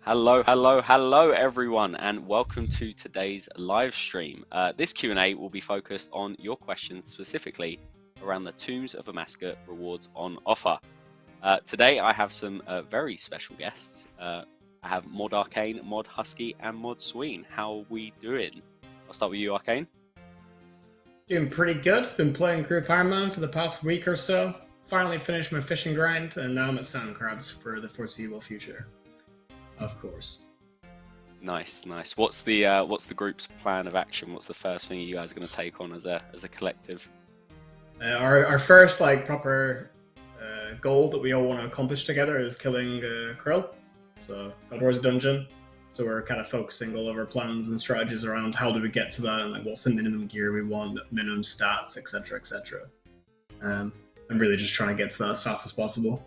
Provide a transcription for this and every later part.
Hello everyone, and welcome to today's live stream. This Q&A will be focused on your questions specifically around the Tombs of Amascut rewards on offer. Today I have some very special guests. I have Mod Arcane, Mod Husky, and Mod Sween. How are we doing? I'll start with you, Arcane. Doing pretty good. Been playing Group Ironman for the past week or so. Finally finished my fishing grind, and now I'm at Sand Crabs for the foreseeable future. Of course. Nice. What's the group's plan of action? What's the first thing you guys are going to take on as a collective? Our first proper goal that we all want to accomplish together is killing Krill. So God Wars Dungeon. So we're kind of focusing all of our plans and strategies around how do we get to that, and like what's the minimum gear we want, minimum stats, etc., etc. I'm really just trying to get to that as fast as possible.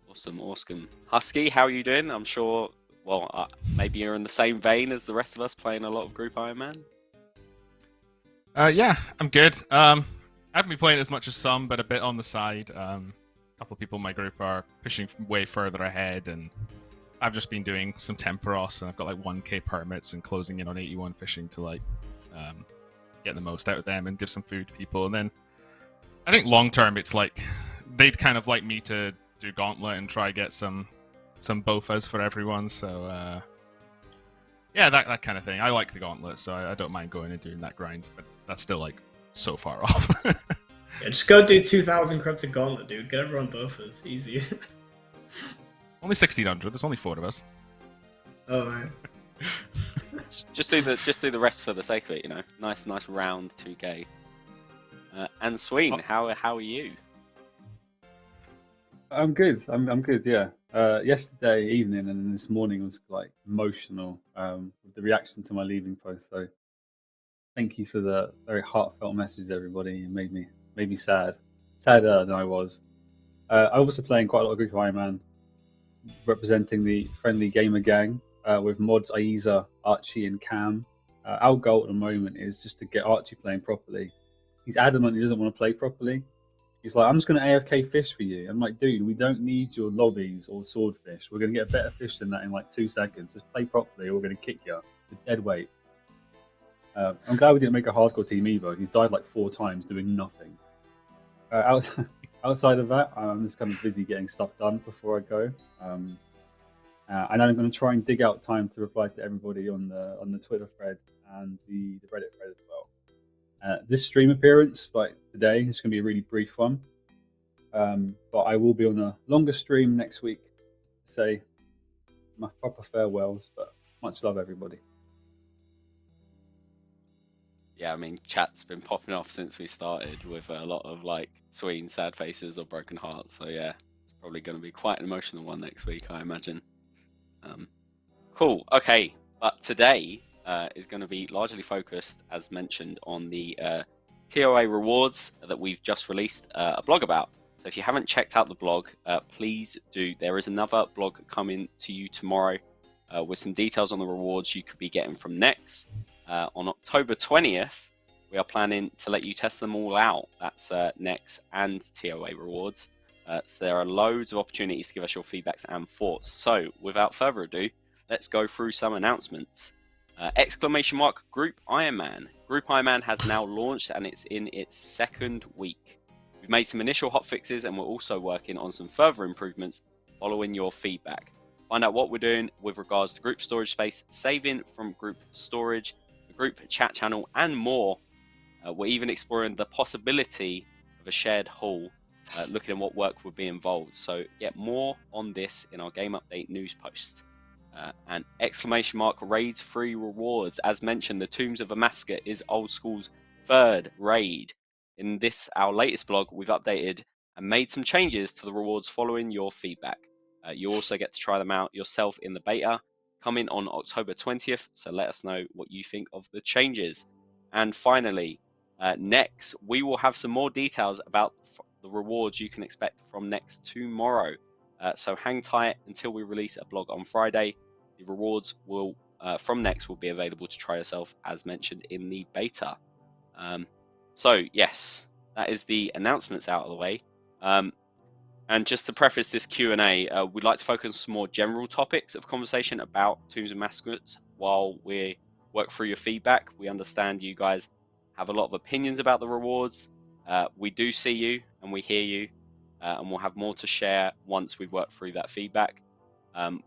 Awesome. Husky, how are you doing? I'm sure, well, maybe you're in the same vein as the rest of us, playing a lot of Group Iron Man. Yeah, I'm good. I haven't been playing as much as some, but a bit on the side. A couple of people in my group are pushing way further ahead, and I've just been doing some Temporos, and I've got like 1k permits and closing in on 81 fishing to like get the most out of them and give some food to people. And then I think long term, it's like they'd kind of like me to do Gauntlet and try get some bofas for everyone. So yeah, that kind of thing. I like the Gauntlet, so I don't mind going and doing that grind, but that's still like so far off. Yeah, just go do 2,000 Cryptic Gauntlet, dude. Get everyone bofas. Easy. Only 1,600. There's only 4 of us. Oh man. just do the rest for the sake of it, you know. Nice round 2k. And Sween, how are you? I'm good. I'm good. Yeah. Yesterday evening and this morning was like emotional with the reaction to my leaving post. So thank you for the very heartfelt message, everybody. It made me sadder than I was. I'm also playing quite a lot of Group of Iron Man, representing the friendly gamer gang with mods Aiza, Archie, and Cam. Our goal at the moment is just to get Archie playing properly. He's adamant he doesn't want to play properly. He's like, I'm just going to AFK fish for you. I'm like, dude, we don't need your lobbies or swordfish. We're going to get a better fish than that in like 2 seconds. Just play properly or we're going to kick you to dead weight. I'm glad we didn't make a hardcore team either. He's died like 4 times doing nothing. Outside of that, I'm just kind of busy getting stuff done before I go. And I'm going to try and dig out time to reply to everybody on the Twitter thread and the Reddit thread as well. This stream appearance, like today, is going to be a really brief one. But I will be on a longer stream next week to say my proper farewells. But much love, everybody. Yeah, I mean, chat's been popping off since we started with a lot of like Sween, sad faces, or broken hearts. So yeah, it's probably going to be quite an emotional one next week, I imagine. Cool. Okay, but today is going to be largely focused, as mentioned, on the TOA rewards that we've just released a blog about. So if you haven't checked out the blog, please do. There is another blog coming to you tomorrow with some details on the rewards you could be getting from Nex. On October 20th, we are planning to let you test them all out. That's Nex and TOA rewards. So there are loads of opportunities to give us your feedbacks and thoughts. So without further ado, let's go through some announcements. Group Iron Man. Group Iron Man has now launched and it's in its 2nd week. We've made some initial hotfixes and we're also working on some further improvements following your feedback. Find out what we're doing with regards to group storage space, saving from group storage, the group chat channel, and more. We're even exploring the possibility of a shared haul, looking at what work would be involved. So get more on this in our game update news post. And raids free rewards. As mentioned, the Tombs of Amascut is Old School's 3rd raid. In this, our latest blog, we've updated and made some changes to the rewards following your feedback. You also get to try them out yourself in the beta, coming on October 20th, so let us know what you think of the changes. And finally, next, we will have some more details about the rewards you can expect from Nex tomorrow. So hang tight until we release a blog on Friday. The rewards will from Nex will be available to try yourself, as mentioned in the beta. So yes, that is the announcements out of the way. And just to preface this Q&A, we'd like to focus on some more general topics of conversation about Tombs and Massacres while we work through your feedback. We understand you guys have a lot of opinions about the rewards. We do see you and we hear you, and we'll have more to share once we've worked through that feedback.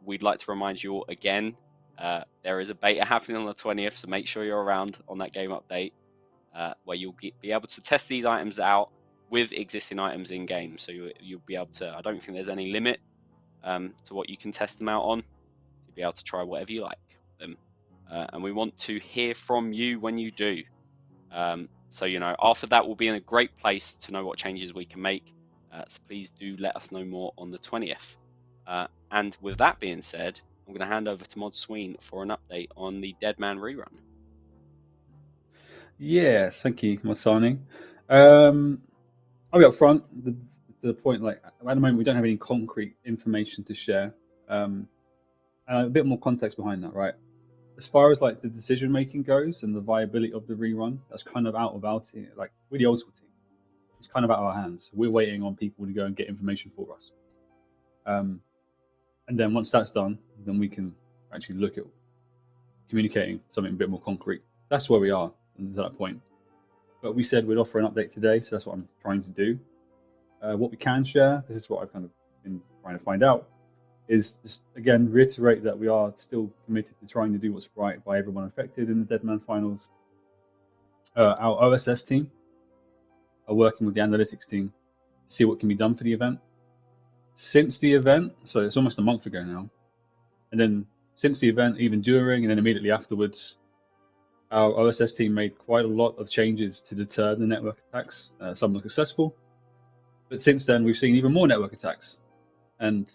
We'd like to remind you all again, there is a beta happening on the 20th, so make sure you're around on that game update, where you'll be able to test these items out with existing items in game. So you'll be able to, I don't think there's any limit to what you can test them out on. You'll be able to try whatever you like them. And we want to hear from you when you do. So, after that, we'll be in a great place to know what changes we can make. So please do let us know more on the 20th. And with that being said, I'm going to hand over to Mods Sween for an update on the Deadman Rerun. Yeah, thank you, Sarnie. I'll be up front to the point, like, at the moment we don't have any concrete information to share, and a bit more context behind that, right? As far as like the decision making goes and the viability of the rerun, that's kind of out of our team. Like, we're the old school team, it's kind of out of our hands. We're waiting on people to go and get information for us, and then once that's done, then we can actually look at communicating something a bit more concrete. That's where we are at that point. But we said we'd offer an update today, so that's what I'm trying to do. What we can share, this is what I've kind of been trying to find out, is just, again, reiterate that we are still committed to trying to do what's right by everyone affected in the Deadman finals. Our OSS team are working with the analytics team to see what can be done for the event. Since the event, so it's almost a month ago now, and then since the event, even during and then immediately afterwards, our OSS team made quite a lot of changes to deter the network attacks. Some were successful, but since then we've seen even more network attacks. And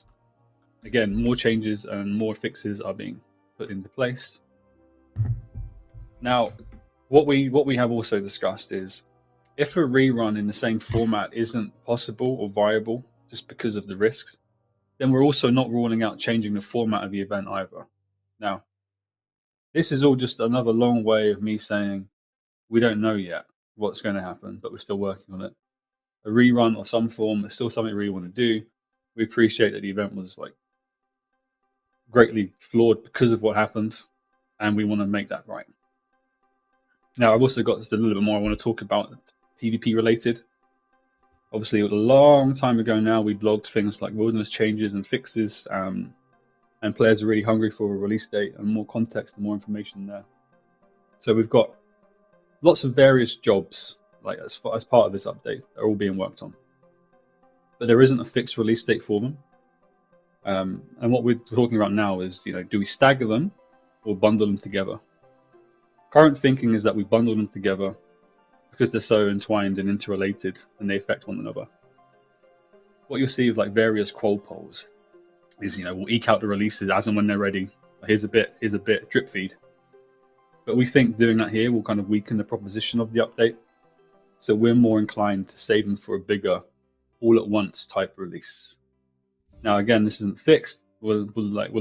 again, more changes and more fixes are being put into place. Now, what we have also discussed is, if a rerun in the same format isn't possible or viable just because of the risks, then we're also not ruling out changing the format of the event either. Now, this is all just another long way of me saying we don't know yet what's going to happen, but we're still working on it. A rerun of some form is still something we really want to do. We appreciate that the event was like greatly flawed because of what happened, and we want to make that right. Now, I've also got just a little bit more I want to talk about PvP related. Obviously, a long time ago now, we blogged things like wilderness changes and fixes, and players are really hungry for a release date and more context and more information there. So we've got lots of various jobs, like as part of this update, that are all being worked on. But there isn't a fixed release date for them. And what we're talking about now is, do we stagger them or bundle them together? Current thinking is that we bundle them together because they're so entwined and interrelated and they affect one another. What you'll see with like various qual polls is, we'll eke out the releases as and when they're ready. Here's a bit, drip feed. But we think doing that here will kind of weaken the proposition of the update. So we're more inclined to save them for a bigger, all-at-once type release. Now, again, this isn't fixed. We'll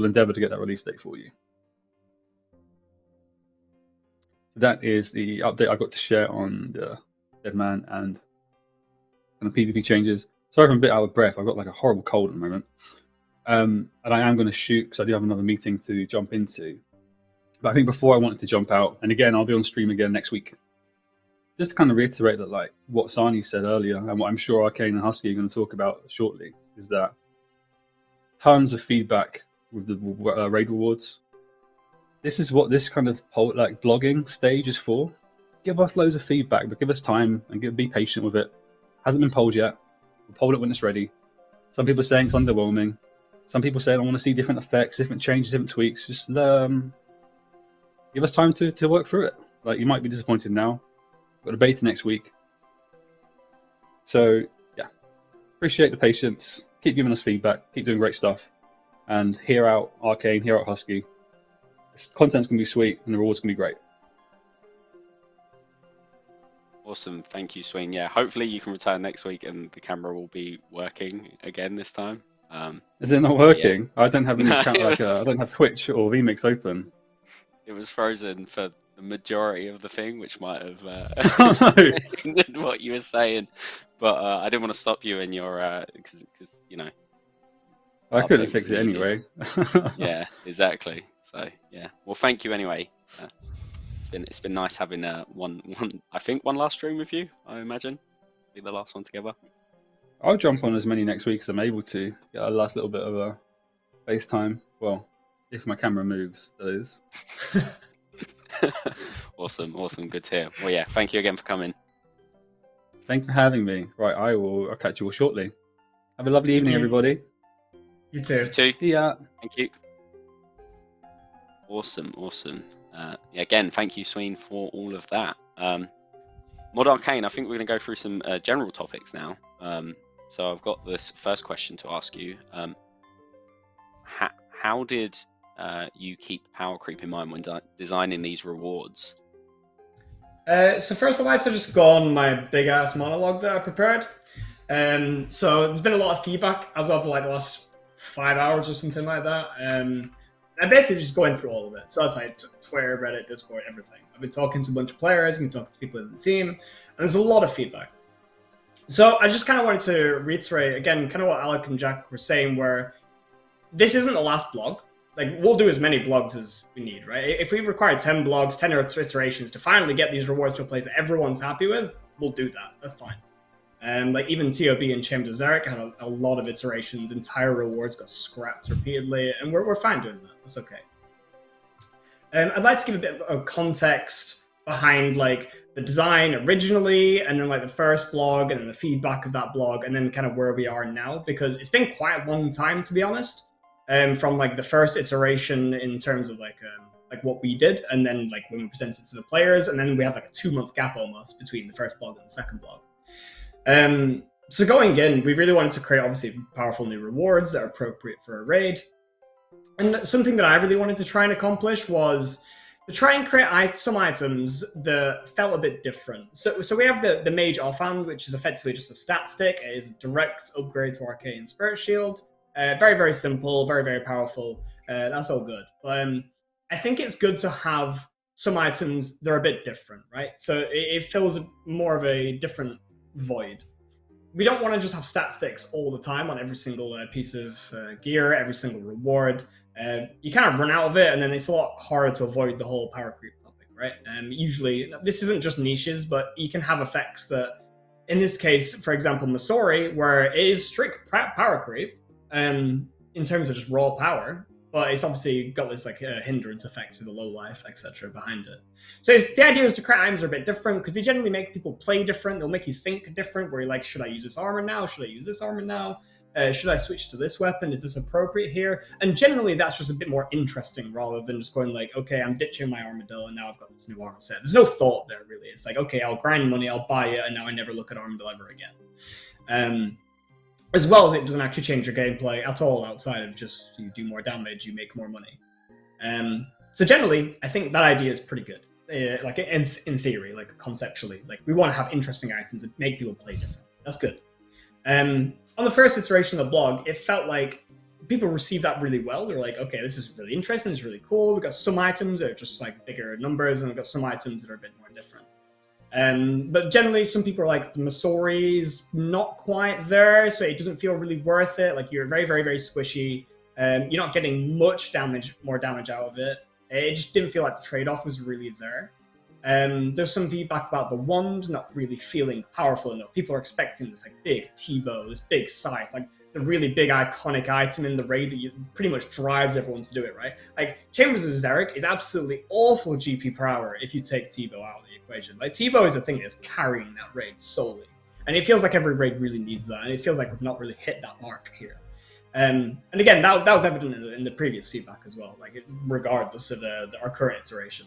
endeavor to get that release date for you. So that is the update I got to share on the Deadman and the PvP changes. Sorry if I'm a bit out of breath. I've got like a horrible cold at the moment. And I am going to shoot because I do have another meeting to jump into. But I think before I wanted to jump out, and again, I'll be on stream again next week. Just to kind of reiterate that, like what Sarnie said earlier, and what I'm sure Arcane and Husky are going to talk about shortly, is that tons of feedback with the raid rewards. This is what this kind of like blogging stage is for. Give us loads of feedback, but give us time and be patient with it. Hasn't been polled yet. We'll poll it when it's ready. Some people are saying it's underwhelming. Some people say I want to see different effects, different changes, different tweaks. Just give us time to work through it. Like, you might be disappointed now. We've got a beta next week. So yeah, appreciate the patience. Keep giving us feedback. Keep doing great stuff. And hear out Arcane, hear out Husky. This content's gonna be sweet and the rewards gonna be great. Awesome, thank you, Sween. Yeah, hopefully you can return next week and the camera will be working again this time. Is it not working? Yeah. I don't have any I don't have Twitch or vMix open. it was frozen for the majority of the thing, which might have Oh, no. hindered what you were saying. But I didn't want to stop you in your because you know I couldn't update was fix it needed. anyway. Yeah, exactly. So yeah, well, thank you anyway. It's been nice having one I think one last stream with you. I imagine be the last one together. I'll jump on as many next week as I'm able to. Get a last little bit of a FaceTime. Well, if my camera moves, that is. Awesome, good to hear. Well, yeah, thank you again for coming. Thanks for having me. Right, I'll catch you all shortly. Have a lovely Thank evening, you. everybody. You too. You too. See ya. Thank you. Awesome. Yeah, again, thank you, Sween, for all of that. Mod Arcane, I think we're going to go through some general topics now. So I've got this first question to ask you. How did you keep power creep in mind when designing these rewards? So first I'd like to just go on my big ass monologue that I prepared. So there's been a lot of feedback as of like the last 5 hours or something like that. I'm basically just going through all of it. So that's like Twitter, Reddit, Discord, everything. I've been talking to a bunch of players, I've been talking to people in the team, and there's a lot of feedback. So I just kind of wanted to reiterate again, kind of what Alec and Jack were saying, where this isn't the last blog. Like, we'll do as many blogs as we need, right? If we require 10 blogs, 10 iterations to finally get these rewards to a place that everyone's happy with, we'll do that. That's fine. Like, even TOB and Chambers of Zarek had a lot of iterations. Entire rewards got scrapped repeatedly, and we're fine doing that. That's okay. I'd like to give a bit of context behind, like, the design originally, and then, like, the first blog, and then the feedback of that blog, and then kind of where we are now, because it's been quite a long time, to be honest. From like the first iteration in terms of like what we did, and then like when we presented it to the players, and then we had like a 2-month gap almost between the first blog and the second blog. So going in, we really wanted to create obviously powerful new rewards that are appropriate for a raid. And something that I really wanted to try and accomplish was to try and create some items that felt a bit different. So we have the Mage Offhand, which is effectively just a stat stick. It is a direct upgrade to Arcane Spirit Shield. Very, very simple, very, very powerful. That's all good. But I think it's good to have some items that are a bit different, right? So it fills more of a different void. We don't want to just have stat sticks all the time on every single piece of gear, every single reward. You kind of run out of it, and then it's a lot harder to avoid the whole power creep topic, right? Usually, this isn't just niches, but you can have effects that, in this case, for example, Masori, where it is strict power creep, in terms of just raw power, but it's obviously got this like hindrance effects with the low life, etc. behind it. So the idea is to create items are a bit different because they generally make people play different. They'll make you think different, where you're like, should I use this armor now? Should I use this armor now? Should I switch to this weapon? Is this appropriate here? And generally that's just a bit more interesting rather than just going like, okay, I'm ditching my armadillo and now I've got this new armor set. There's no thought there really. It's like, okay, I'll grind money, I'll buy it, and now I never look at armadillo ever again. As well as it doesn't actually change your gameplay at all outside of just you do more damage, you make more money. So generally, I think that idea is pretty good. Like in theory, like conceptually, like we want to have interesting items that make people play different. That's good. On the first iteration of the blog, it felt like people received that really well. They're like, okay, this is really interesting, this is really cool. We've got some items that are just like bigger numbers, and we've got some items that are a bit more different. But generally, some people are like, the Masori's not quite there, so it doesn't feel really worth it. Like, you're very, very, very squishy. You're not getting much more damage out of it. It just didn't feel like the trade-off was really there. There's some feedback about the wand not really feeling powerful enough. People are expecting this like big T-bow, this big scythe, like the really big iconic item in the raid that pretty much drives everyone to do it, right? Like, Chambers of Zarek is absolutely awful GP per hour if you take T-bow out of the equation. Like, T-bow is a thing that's carrying that raid solely. And it feels like every raid really needs that, and it feels like we've not really hit that mark here. And again, that was evident in the previous feedback as well, like regardless of our current iteration.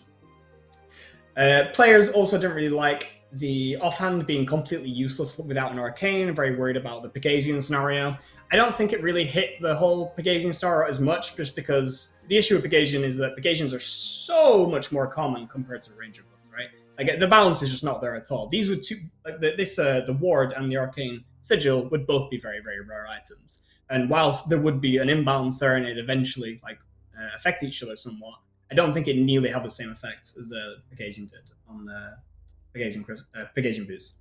Players also didn't really like the offhand being completely useless without an arcane, very worried about the Pegasian scenario. I don't think it really hit the whole Pegasian scenario as much, just because the issue with Pegasian is that Pegasians are so much more common compared to Ranger builds, right? Like, the balance is just not there at all. These would like the Ward and the Arcane Sigil would both be very, very rare items. And whilst there would be an imbalance there and it eventually like affect each other somewhat, I don't think it nearly have the same effects as Pegasian did on Pegasian boost.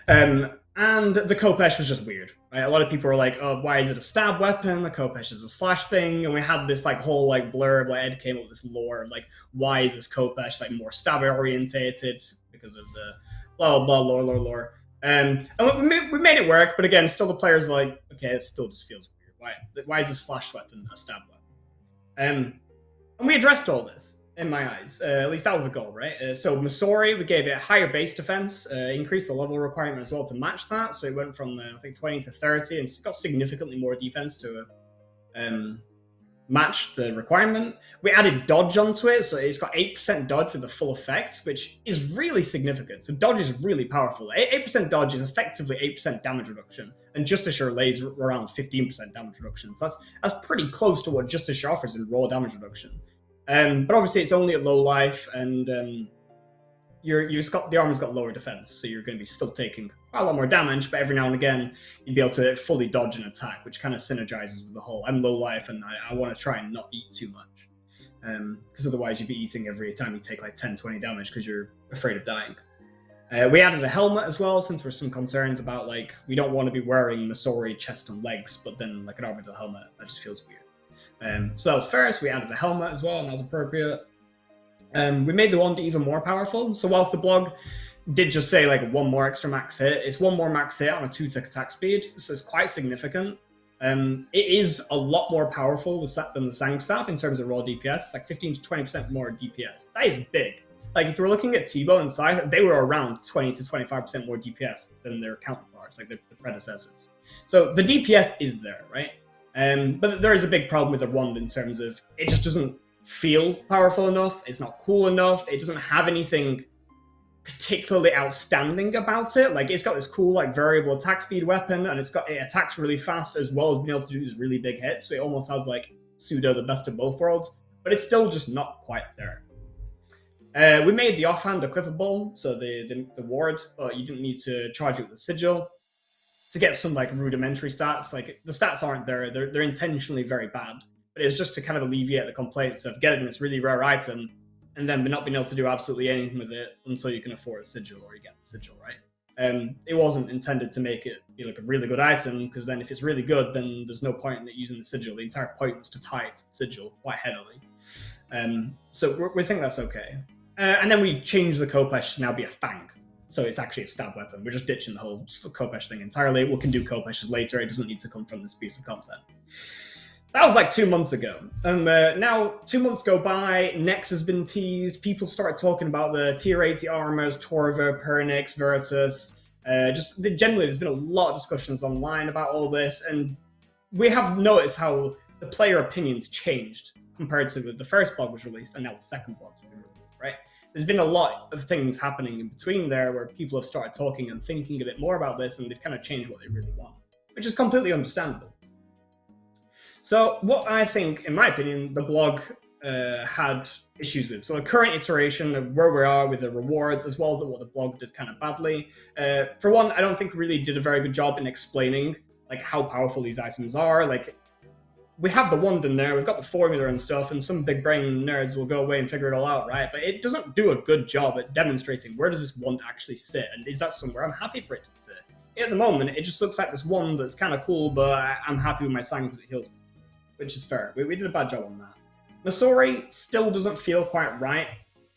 And the Khopesh was just weird, right? A lot of people were like, "Oh, why is it a stab weapon? The Khopesh is a slash thing." And we had this like whole like blurb, like Ed came up with this lore, like, why is this Khopesh like more stab orientated because of the blah blah blah lore. And we made it work, but again, still the players are like, okay, it still just feels weird. Why is a slash weapon a stab weapon? And we addressed all this. In my eyes, at least that was the goal, right? So Masori, we gave it a higher base defense, increased the level requirement as well to match that. So it went from I think 20 to 30, and got significantly more defense to match the requirement. We added dodge onto it, so it's got 8% dodge with the full effect, which is really significant. So dodge is really powerful. 8% dodge is effectively 8% damage reduction, and Just Assure lays around 15% damage reduction. So that's pretty close to what Just Assure offers in raw damage reduction. But obviously it's only at low life, and the armor's got lower defense, so you're going to be still taking quite a lot more damage, but every now and again you'd be able to fully dodge an attack, which kind of synergizes with the whole, I'm low life and I want to try and not eat too much, because otherwise you'd be eating every time you take like 10-20 damage because you're afraid of dying. We added a helmet as well, since there's some concerns about like, we don't want to be wearing Masori chest and legs, but then like an orbital helmet, that just feels weird. So that was first. We added a helmet as well, and that was appropriate. We made the wand even more powerful. So whilst the blog did just say like one more extra max hit, it's one more max hit on a 2-tick attack speed, so it's quite significant. It is a lot more powerful than the Sang staff in terms of raw DPS. It's like 15 to 20% more DPS. That is big. Like if you're looking at T-Bow and Sai, they were around 20 to 25% more DPS than their counterparts, like the predecessors. So the DPS is there, right? But there is a big problem with the wand in terms of it just doesn't feel powerful enough. It's not cool enough. It doesn't have anything particularly outstanding about it. Like it's got this cool like variable attack speed weapon, and it attacks really fast as well as being able to do these really big hits. So it almost has like pseudo the best of both worlds, but it's still just not quite there. We made the offhand equipable, so the ward, but you didn't need to charge it with the sigil to get some like rudimentary stats. Like the stats aren't there; they're intentionally very bad. But it's just to kind of alleviate the complaints of getting this really rare item and then not being able to do absolutely anything with it until you can afford a sigil or you get the sigil, right? It wasn't intended to make it be like a really good item, because then if it's really good, then there's no point in it using the sigil. The entire point was to tie it to the sigil quite heavily. So we think that's okay. And then we changed the Khopesh to now be a fang. So it's actually a stab weapon. We're just ditching the whole Khopesh thing entirely. We can do Khopeshes later. It doesn't need to come from this piece of content. That was like 2 months ago. Now 2 months go by, Nex has been teased, people start talking about the tier 80 armors, Torva, Pernix, Vertus. Generally, there's been a lot of discussions online about all this, and we have noticed how the player opinions changed compared to the first blog was released, and now the second blog's been released, right? There's been a lot of things happening in between there where people have started talking and thinking a bit more about this, and they've kind of changed what they really want, which is completely understandable. So what I think, in my opinion, the blog had issues with. So the current iteration of where we are with the rewards, as well as what the blog did kind of badly. For one, I don't think we really did a very good job in explaining like how powerful these items are. Like we have the wand in there, we've got the formula and stuff, and some big brain nerds will go away and figure it all out, right? But it doesn't do a good job at demonstrating where does this wand actually sit, and is that somewhere I'm happy for it to sit. At the moment, it just looks like this wand that's kind of cool, but I'm happy with my Sang because it heals me, which is fair. We did a bad job on that. Masori still doesn't feel quite right.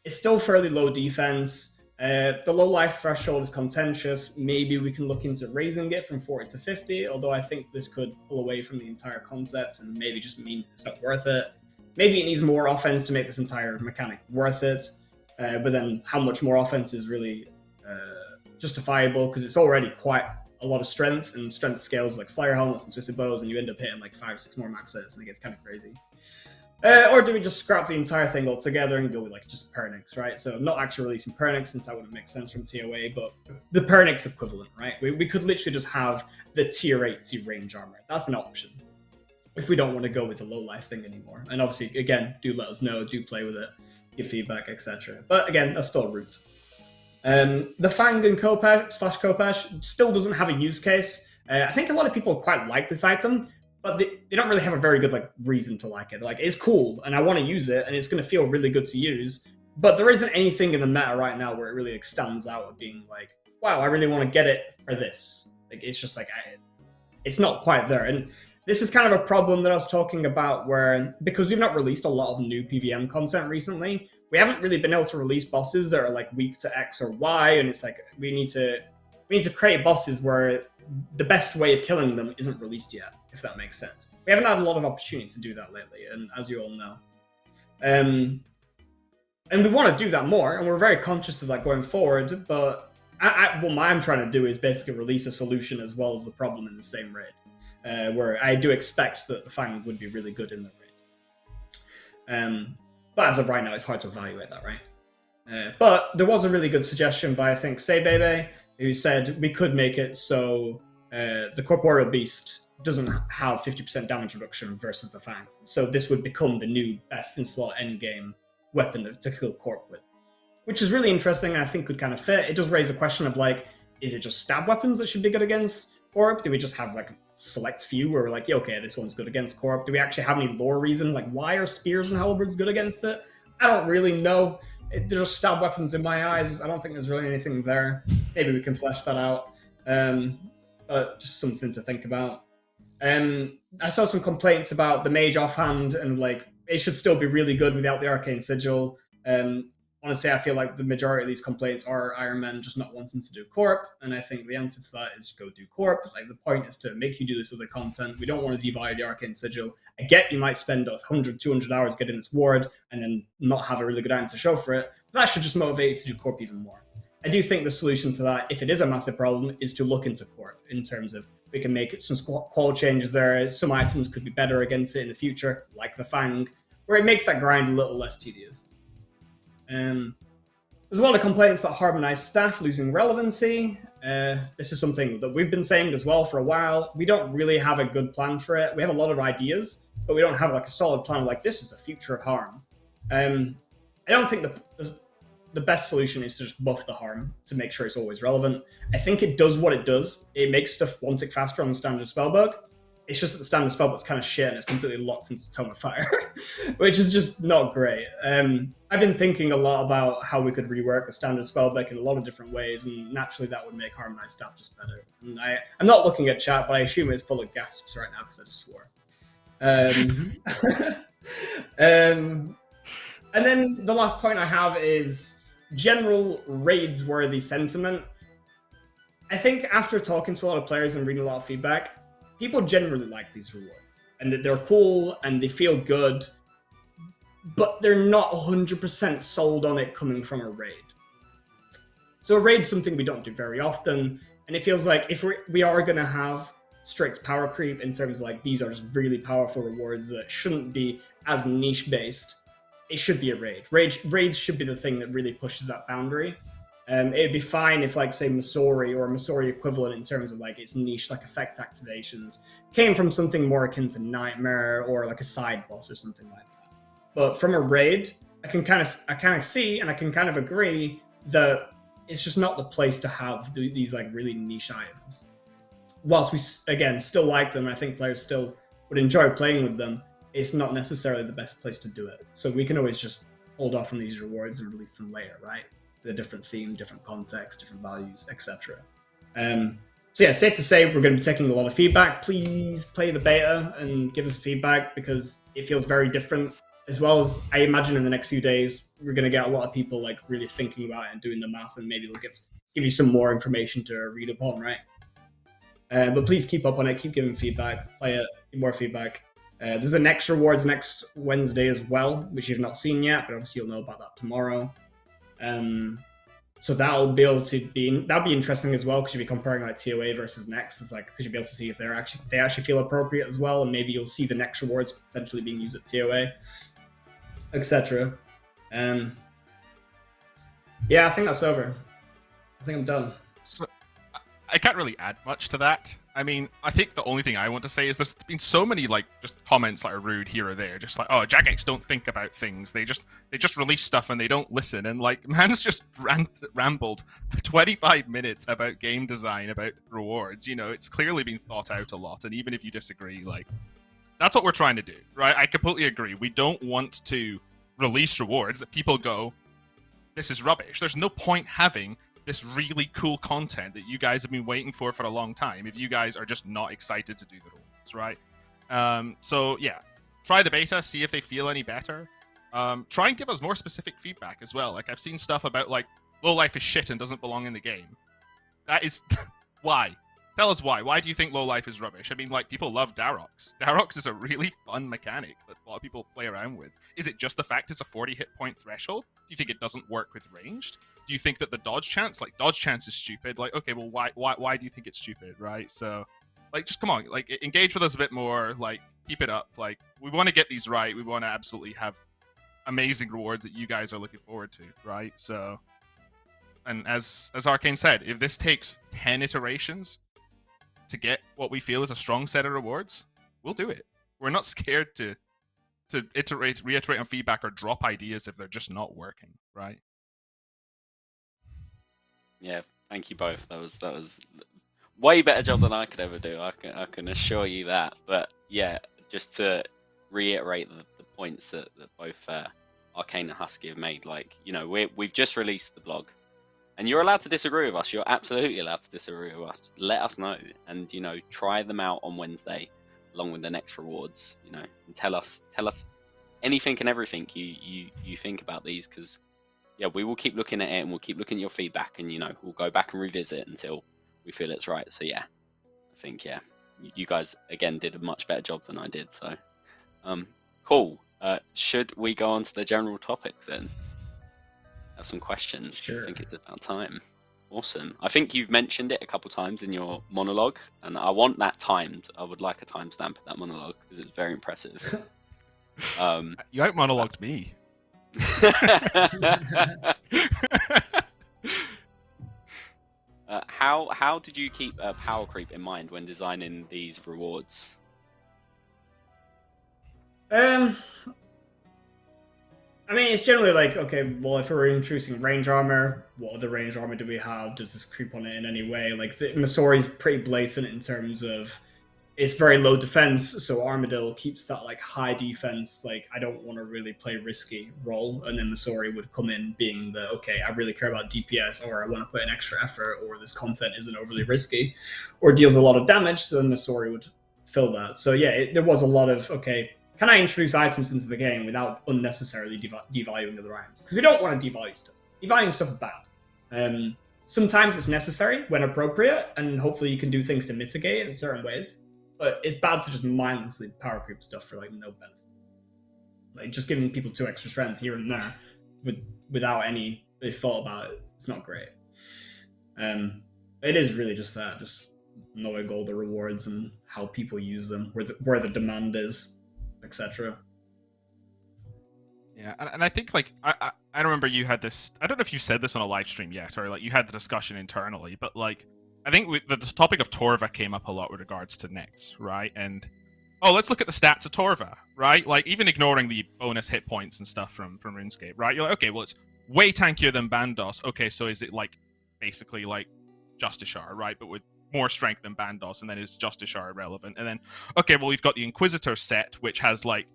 It's still fairly low defense. The low life threshold is contentious. Maybe we can look into raising it from 40 to 50, although I think this could pull away from the entire concept and maybe just mean it's not worth it. Maybe it needs more offense to make this entire mechanic worth it, but then how much more offense is really justifiable, because it's already quite a lot of strength, and strength scales like Slayer helmets and twisted bows, and you end up hitting like 5 or 6 more max hits, and it gets kind of crazy. Or do we just scrap the entire thing altogether and go with like just Pernix, right? So I'm not actually releasing Pernix, since that wouldn't make sense from TOA, but the Pernix equivalent, right? We could literally just have the tier 80 range armor. That's an option if we don't want to go with the low life thing anymore. And obviously, again, do let us know, do play with it, give feedback, etc. But again, that's still a route. The Fang and Khopesh still doesn't have a use case. I think a lot of people quite like this item, but they don't really have a very good like reason to like it. Like, it's cool, and I want to use it, and it's going to feel really good to use. But there isn't anything in the meta right now where it really like, stands out of being like, wow, I really want to get it for this. Like, it's just like, it's not quite there. And this is kind of a problem that I was talking about where, because we've not released a lot of new PVM content recently, we haven't really been able to release bosses that are like weak to X or Y. And it's like, we need to create bosses where the best way of killing them isn't released yet, if that makes sense. We haven't had a lot of opportunity to do that lately, and as you all know. And we want to do that more, and we're very conscious of that going forward, but what I'm trying to do is basically release a solution as well as the problem in the same raid, where I do expect that the Fang would be really good in the raid. But as of right now, it's hard to evaluate that, right? But there was a really good suggestion by, I think, Saybebe, who said we could make it so the Corporeal Beast doesn't have 50% damage reduction versus the Fang. So this would become the new best in slot endgame weapon to kill Corp with, which is really interesting and I think could kind of fit. It does raise a question of like, is it just stab weapons that should be good against Corp? Do we just have like a select few where we're like, yeah, okay, this one's good against Corp? Do we actually have any lore reason? Like, why are spears and halberds good against it? I don't really know. They're just stab weapons in my eyes. I don't think there's really anything there. Maybe we can flesh that out. But just something to think about. I saw some complaints about the mage offhand, and like, it should still be really good without the arcane sigil. Honestly, I feel like the majority of these complaints are Iron Men just not wanting to do Corp, and I think the answer to that is go do Corp. Like, the point is to make you do this other content. We don't want to devalue the arcane sigil. I get you might spend 100, 200 hours getting this ward and then not have a really good item to show for it, but that should just motivate you to do Corp even more. I do think the solution to that, if it is a massive problem, is to look into Corp in terms of we can make some qual changes there. Some items could be better against it in the future, like the Fang, where it makes that grind a little less tedious. There's a lot of complaints about harmonized staff losing relevancy. This is something that we've been saying as well for a while. We don't really have a good plan for it. We have a lot of ideas, but we don't have like a solid plan like this is the future of harm. I don't think the best solution is to just buff the harm to make sure it's always relevant. I think it does what it does. It makes stuff one tick faster on the standard spellbook. It's just that the standard spellbook's kind of shit and it's completely locked into Tome of Fire, which is just not great. I've been thinking a lot about how we could rework the standard spellbook in a lot of different ways, and naturally that would make harmonized staff just better. And I'm not looking at chat, but I assume it's full of gasps right now because I just swore. And then the last point I have is general raids-worthy sentiment. I think after talking to a lot of players and reading a lot of feedback, people generally like these rewards, and that they're cool and they feel good, but they're not 100% sold on it coming from a raid. So a raid's something we don't do very often, and it feels like if we are going to have strict power creep in terms of like, these are just really powerful rewards that shouldn't be as niche-based, it should be a raid. Raids should be the thing that really pushes that boundary. It'd be fine if, like, say, Masori or Masori equivalent in terms of, like, its niche, like, effect activations came from something more akin to Nightmare or, like, a side boss or something like that. But from a raid, I can kind of see and I can kind of agree that it's just not the place to have these, like, really niche items. Whilst we, again, still like them, and I think players still would enjoy playing with them, it's not necessarily the best place to do it. So we can always just hold off on these rewards and release them later, right? The different theme, different context, different values, etc. So yeah, safe to say we're going to be taking a lot of feedback. Please play the beta and give us feedback because it feels very different. As well as I imagine in the next few days, we're going to get a lot of people like really thinking about it and doing the math, and maybe we'll give you some more information to read upon, right? But please keep up on it, keep giving feedback, play it, give more feedback. There's the next rewards next Wednesday as well, which you've not seen yet, but obviously you'll know about that tomorrow. So that'll be interesting as well, because you'll be comparing like TOA versus Next. It's like, because you'll be able to see if they actually feel appropriate as well, and maybe you'll see the next rewards potentially being used at TOA, etc. Yeah, I think that's over. I think I'm done. So I can't really add much to that. I mean, I think the only thing I want to say is there's been so many like just comments that are rude here or there, just like, oh, Jagex don't think about things. They just release stuff and they don't listen. And like, man's just rambled 25 minutes about game design, about rewards. You know, it's clearly been thought out a lot. And even if you disagree, like, That's what we're trying to do, right? I completely agree. We don't want to release rewards that people go, this is rubbish. There's no point having this really cool content that you guys have been waiting for a long time if you guys are just not excited to do the rewards, right? So yeah, try the beta, see if they feel any better. Try and give us more specific feedback as well. Like I've seen stuff about like low life is shit and doesn't belong in the game. That is why. Tell us why. Why do you think low life is rubbish? I mean, like, people love Darox. Darox is a really fun mechanic that a lot of people play around with. Is it just the fact it's a 40 hit point threshold? Do you think it doesn't work with ranged? Do you think that the dodge chance, like, dodge chance is stupid? Like, okay, well, why do you think it's stupid, right? So, like, just come on, like, engage with us a bit more, like, keep it up. Like, we want to get these right. We want to absolutely have amazing rewards that you guys are looking forward to, right? So, and as Arcane said, if this takes 10 iterations to get what we feel is a strong set of rewards, we'll do it. We're not scared to reiterate on feedback or drop ideas if they're just not working, right? Yeah, thank you both. That was way better job than I could ever do. I can assure you that. But yeah, just to reiterate the points that both Arcane and Husky have made, like, you know, we've just released the blog. And you're allowed to disagree with us. You're absolutely allowed to disagree with us. Let us know, and you know, try them out on Wednesday, along with the next rewards. You know, and tell us anything and everything you think about these, because yeah, we will keep looking at it and we'll keep looking at your feedback, and you know, we'll go back and revisit until we feel it's right. So yeah, I think yeah, you guys again did a much better job than I did. So cool. Should we go on to the general topics then? Have some questions. Sure. I think it's about time. Awesome. I think you've mentioned it a couple times in your monologue, and I want that timed. I would like a timestamp of that monologue because it's very impressive. You out monologued me. How did you keep power creep in mind when designing these rewards? I mean, it's generally like, okay, well, if we're introducing range armor, what other range armor do we have? Does this creep on it in any way? Like, the Masori is pretty blatant in terms of it's very low defense, so Armadillo keeps that like high defense. Like, I don't want to really play risky role, and then Masori would come in being the, okay, I really care about DPS, or I want to put in extra effort, or this content isn't overly risky, or deals a lot of damage, so then Masori would fill that. So yeah, there was a lot of, okay, can I introduce items into the game without unnecessarily devaluing other items? Because we don't want to devalue stuff. Devaluing stuff is bad. Sometimes it's necessary when appropriate, and hopefully you can do things to mitigate it in certain ways. But it's bad to just mindlessly power creep stuff for like no benefit. Like just giving people 2 extra strength here and there without any thought about it, it's not great. It is really just that, just knowing all the rewards and how people use them, where the demand is, etc. Yeah, and I think like I remember you had this. I don't know if you said this on a live stream yet, or like you had the discussion internally, but like I think the topic of Torva came up a lot with regards to Nyx, right? And let's look at the stats of Torva, right? Like even ignoring the bonus hit points and stuff from RuneScape, right? You're like, okay, well it's way tankier than Bandos. Okay, so is it like basically like Justiciar, right? But with more strength than Bandos, and then is Justiciar irrelevant? And then okay, well we've got the Inquisitor set, which has like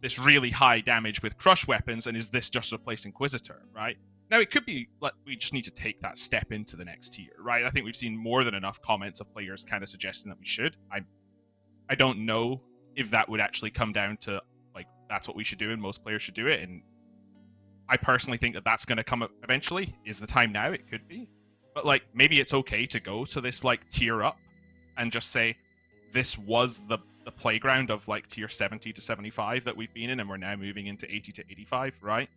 this really high damage with crush weapons, and is this just replace Inquisitor, right? Now it could be like we just need to take that step into the next tier, right? I think we've seen more than enough comments of players kind of suggesting that we should. I don't know if that would actually come down to like that's what we should do and most players should do it, and I personally think that that's going to come up eventually. Is the time now? It could be, but like maybe it's okay to go to this like tier up and just say this was the playground of like tier 70 to 75 that we've been in, and we're now moving into 80 to 85, right?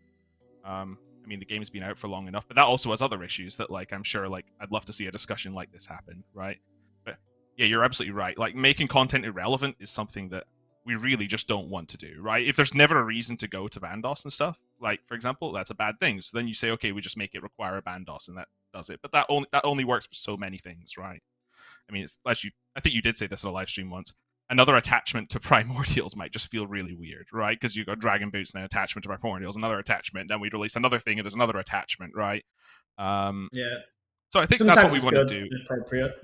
I mean, the game's been out for long enough, but that also has other issues that like I'm sure like I'd love to see a discussion like this happen, right? But yeah, you're absolutely right. Like making content irrelevant is something that we really just don't want to do, right? If there's never a reason to go to Bandos and stuff, like for example, that's a bad thing. So then you say, okay, we just make it require a Bandos, and that does it. But that only works for so many things, right? I mean, I think you did say this on a live stream once. Another attachment to Primordials might just feel really weird, right? Because you got Dragon Boots and an attachment to Primordials, another attachment, then we'd release another thing and there's another attachment, right? Yeah. So I think Sometimes that's what we want to do. Appropriate.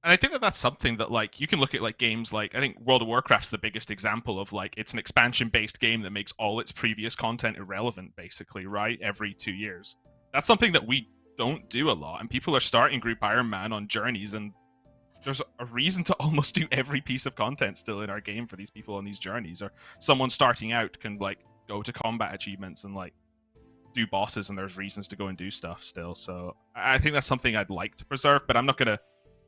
And I think that that's something that, like, you can look at, like, games like, I think World of Warcraft's the biggest example of, like, it's an expansion-based game that makes all its previous content irrelevant, basically, right? Every 2 years. That's something that we don't do a lot, and people are starting Group Iron Man on journeys, and there's a reason to almost do every piece of content still in our game for these people on these journeys. Or someone starting out can, like, go to combat achievements and, like, do bosses, and there's reasons to go and do stuff still. So I think that's something I'd like to preserve, but I'm not going to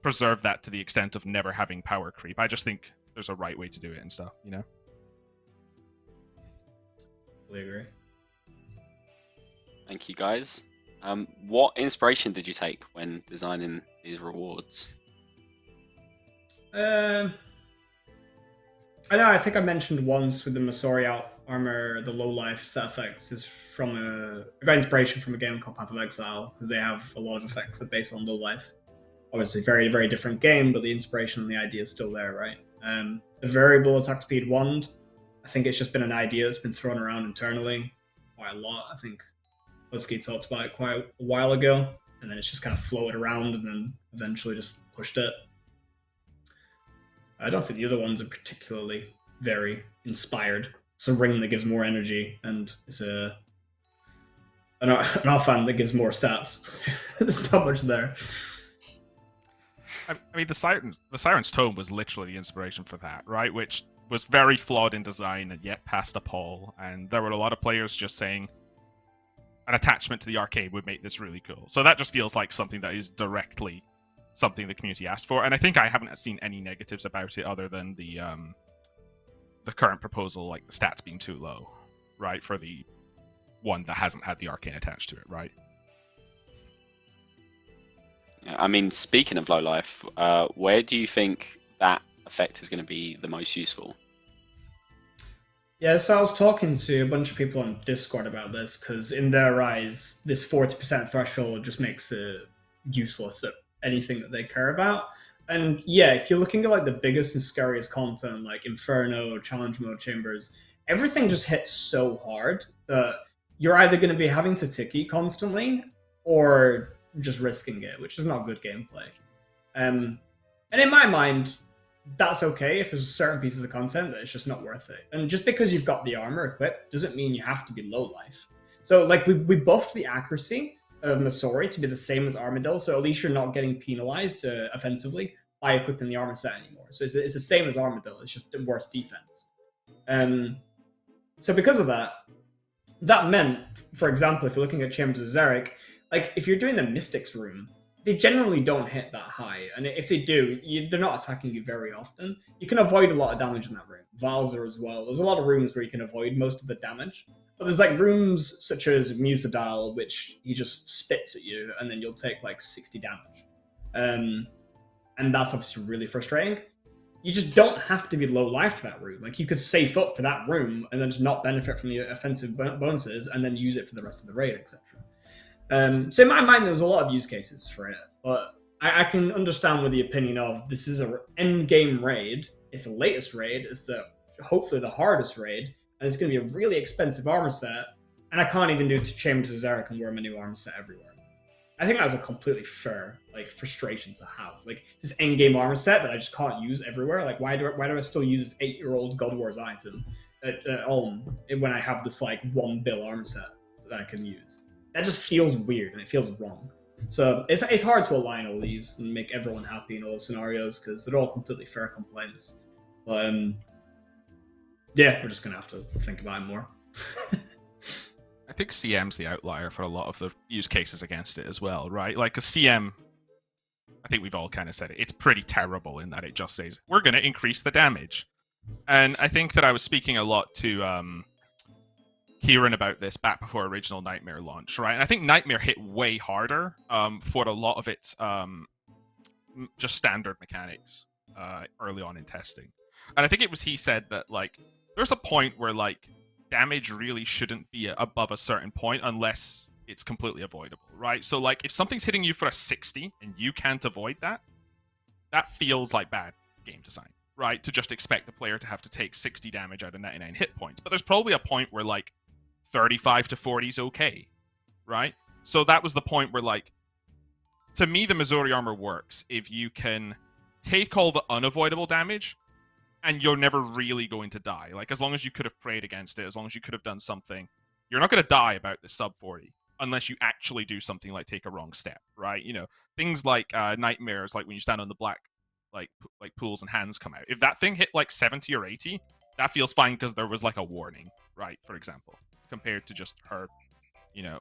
preserve that to the extent of never having power creep. I just think there's a right way to do it and stuff, you know? I agree. Thank you, guys. What inspiration did you take when designing these rewards? I know, I think I mentioned once with the Masori armor, the low life set effects is from I got inspiration from a game called Path of Exile, because they have a lot of effects that are based on low life. Obviously, very, very different game, but the inspiration and the idea is still there, right? The variable attack speed wand, I think it's just been an idea that's been thrown around internally quite a lot. I think Husky talked about it quite a while ago, and then it's just kind of floated around and then eventually just pushed it. I don't think the other ones are particularly very inspired. It's a ring that gives more energy, and it's an offhand that gives more stats. There's not much there. I mean, the Siren's Tome was literally the inspiration for that, right? Which was very flawed in design and yet passed a poll. And there were a lot of players just saying an attachment to the arcade would make this really cool. So that just feels like something that is directly something the community asked for. And I think I haven't seen any negatives about it other than the current proposal, like the stats being too low, right? For the one that hasn't had the arcane attached to it, right? I mean, speaking of low life, where do you think that effect is going to be the most useful? Yeah, so I was talking to a bunch of people on Discord about this, because in their eyes, this 40% threshold just makes it useless at anything that they care about. And yeah, if you're looking at like the biggest and scariest content, like Inferno, Challenge Mode Chambers, everything just hits so hard that you're either going to be having to ticky constantly, or just risking it, which is not good gameplay. And in my mind, that's okay if there's certain pieces of content that it's just not worth it. And just because you've got the armor equipped doesn't mean you have to be low life. So like we buffed the accuracy of Masori to be the same as Armadillo, so at least you're not getting penalized offensively by equipping the armor set anymore. So it's the same as Armadillo, it's just worse defense. So because of that, that meant, for example, if you're looking at Chambers of Xeric, like, if you're doing the Mystics room, they generally don't hit that high. And if they do, they're not attacking you very often. You can avoid a lot of damage in that room. Valzar as well. There's a lot of rooms where you can avoid most of the damage. But there's, like, rooms such as Musadal, which he just spits at you, and then you'll take, like, 60 damage. And that's obviously really frustrating. You just don't have to be low life for that room. Like, you could safe up for that room, and then just not benefit from the offensive bonuses, and then use it for the rest of the raid, etc. So in my mind, there was a lot of use cases for it, but I can understand with the opinion of this is an end game raid. It's the latest raid. It's hopefully the hardest raid, and it's going to be a really expensive armor set. And I can't even do Chambers of Xeric and wear my new armor set everywhere. I think that's a completely fair frustration to have. Like, this end game armor set that I just can't use everywhere. Like, why do I still use this 8-year-old God Wars item at Ulm when I have this 1 bill armor set that I can use? That just feels weird and it feels wrong. So it's hard to align all these and make everyone happy in all those scenarios, because they're all completely fair complaints. But yeah, we're just gonna have to think about it more. I think CM's the outlier for a lot of the use cases against it as well, right? Like a CM, I think we've all kind of said it, it's pretty terrible in that it just says, we're going to increase the damage. And I think that I was speaking a lot to Kieran about this back before original Nightmare launch, right? And I think Nightmare hit way harder for a lot of its just standard mechanics early on in testing. And I think it was he said that there's a point where damage really shouldn't be above a certain point unless it's completely avoidable, right? So if something's hitting you for a 60 and you can't avoid that, that feels like bad game design, right? To just expect the player to have to take 60 damage out of 99 hit points. But there's probably a point where 35 to 40 is okay, right? So that was the point where to me the Missouri armor works if you can take all the unavoidable damage, and you're never really going to die. Like, as long as you could have prayed against it, as long as you could have done something, you're not going to die about the sub 40 unless you actually do something like take a wrong step, right? You know, things like nightmares, like when you stand on the black, like pools and hands come out. If that thing hit like 70 or 80, that feels fine because there was like a warning, right? For example, compared to just her, you know,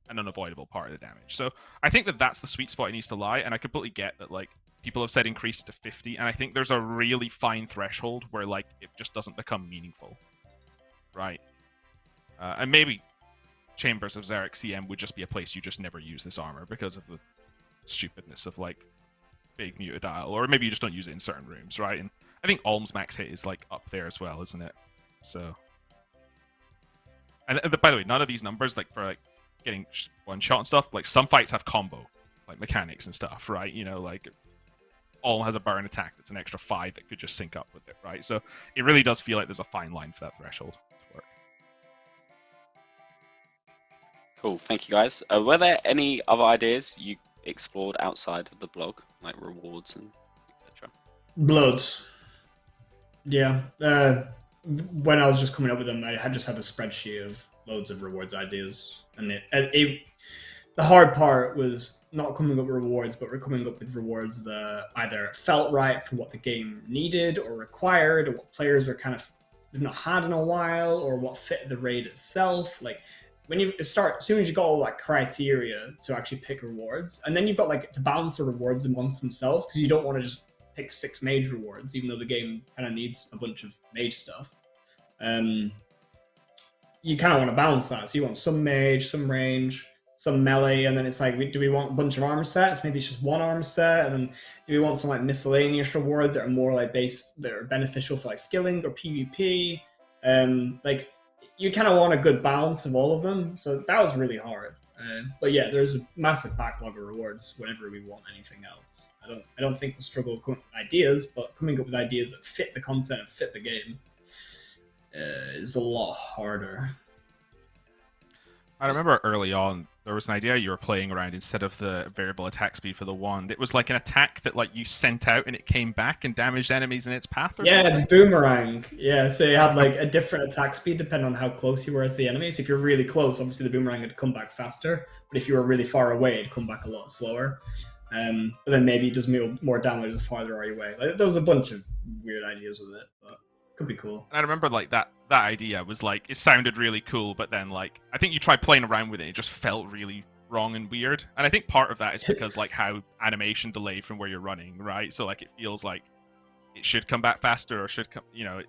an unavoidable part of the damage. So I think that that's the sweet spot it needs to lie, and I completely get that, like, people have said increase it to 50, and I think there's a really fine threshold where, like, it just doesn't become meaningful, right? And maybe Chambers of Xeric CM would just be a place you just never use this armor because of the stupidness of, like, big mutadial, or maybe you just don't use it in certain rooms, right? And I think Alm's max hit is, like, up there as well, isn't it? So... And by the way, none of these numbers, like, for, like, getting one shot and stuff, like, some fights have combo, like, mechanics and stuff, right? You know, like, Alm has a burn attack that's an extra 5 that could just sync up with it, right? So it really does feel like there's a fine line for that threshold to work. Cool, thank you guys. Were there any other ideas you explored outside of the blog, like rewards and etc.? Bloats. Yeah. When I was just coming up with them, I had just had a spreadsheet of loads of rewards ideas, and the hard part was not coming up with rewards, but we're coming up with rewards that either felt right for what the game needed or required, or what players were kind of not had in a while, or what fit the raid itself. Like, when you start, as soon as you got all that criteria to actually pick rewards, and then you've got, like, to balance the rewards amongst themselves, because you don't want to just pick 6 mage rewards, even though the game kind of needs a bunch of mage stuff. You kind of want to balance that. So you want some mage, some range, some melee, and then it's like, do we want a bunch of armor sets? Maybe it's just one armor set, and then do we want some, like, miscellaneous rewards that are more like that are beneficial for, like, skilling or PvP? Like, you kind of want a good balance of all of them. So that was really hard. But yeah, there's a massive backlog of rewards whenever we want anything else. I don't think we'll struggle with ideas, but coming up with ideas that fit the content and fit the game is a lot harder. I remember early on, there was an idea you were playing around instead of the variable attack speed for the wand. It was like an attack that, like, you sent out and it came back and damaged enemies in its path or something? Yeah, boomerang. Yeah, so you had, like, a different attack speed depending on how close you were as the enemy. So if you're really close, obviously the boomerang would come back faster. But if you were really far away, it'd come back a lot slower. But then maybe it does more damage the farther are you away. Like, there was a bunch of weird ideas with it, but it could be cool. And I remember, like, that idea was, like, it sounded really cool, but then, like, I think you tried playing around with it, it just felt really wrong and weird. And I think part of that is because, like, how animation delayed from where you're running, right? So, like, it feels like it should come back faster, or should come, you know.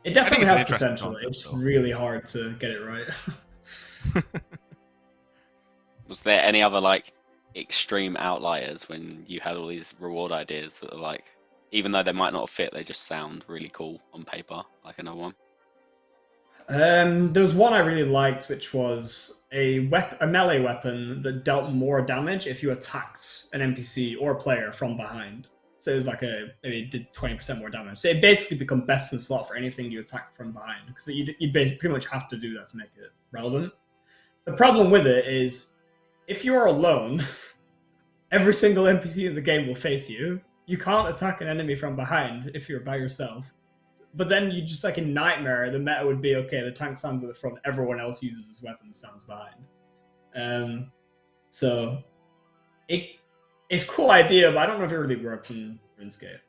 It definitely has potential. It's really hard to get it right. Was there any other, like, extreme outliers when you had all these reward ideas that are, like, even though they might not fit, they just sound really cool on paper, like another one? There was one I really liked, which was a melee weapon that dealt more damage if you attacked an NPC or a player from behind. So it was like maybe it did 20% more damage. So it basically become best in slot for anything you attack from behind, because you pretty much have to do that to make it relevant. The problem with it is, if you're alone, every single NPC in the game will face you. You can't attack an enemy from behind if you're by yourself. But then you just, like, in Nightmare, the meta would be, okay, the tank stands at the front, everyone else uses this weapon and stands behind. So it's a cool idea, but I don't know if it really works in RuneScape.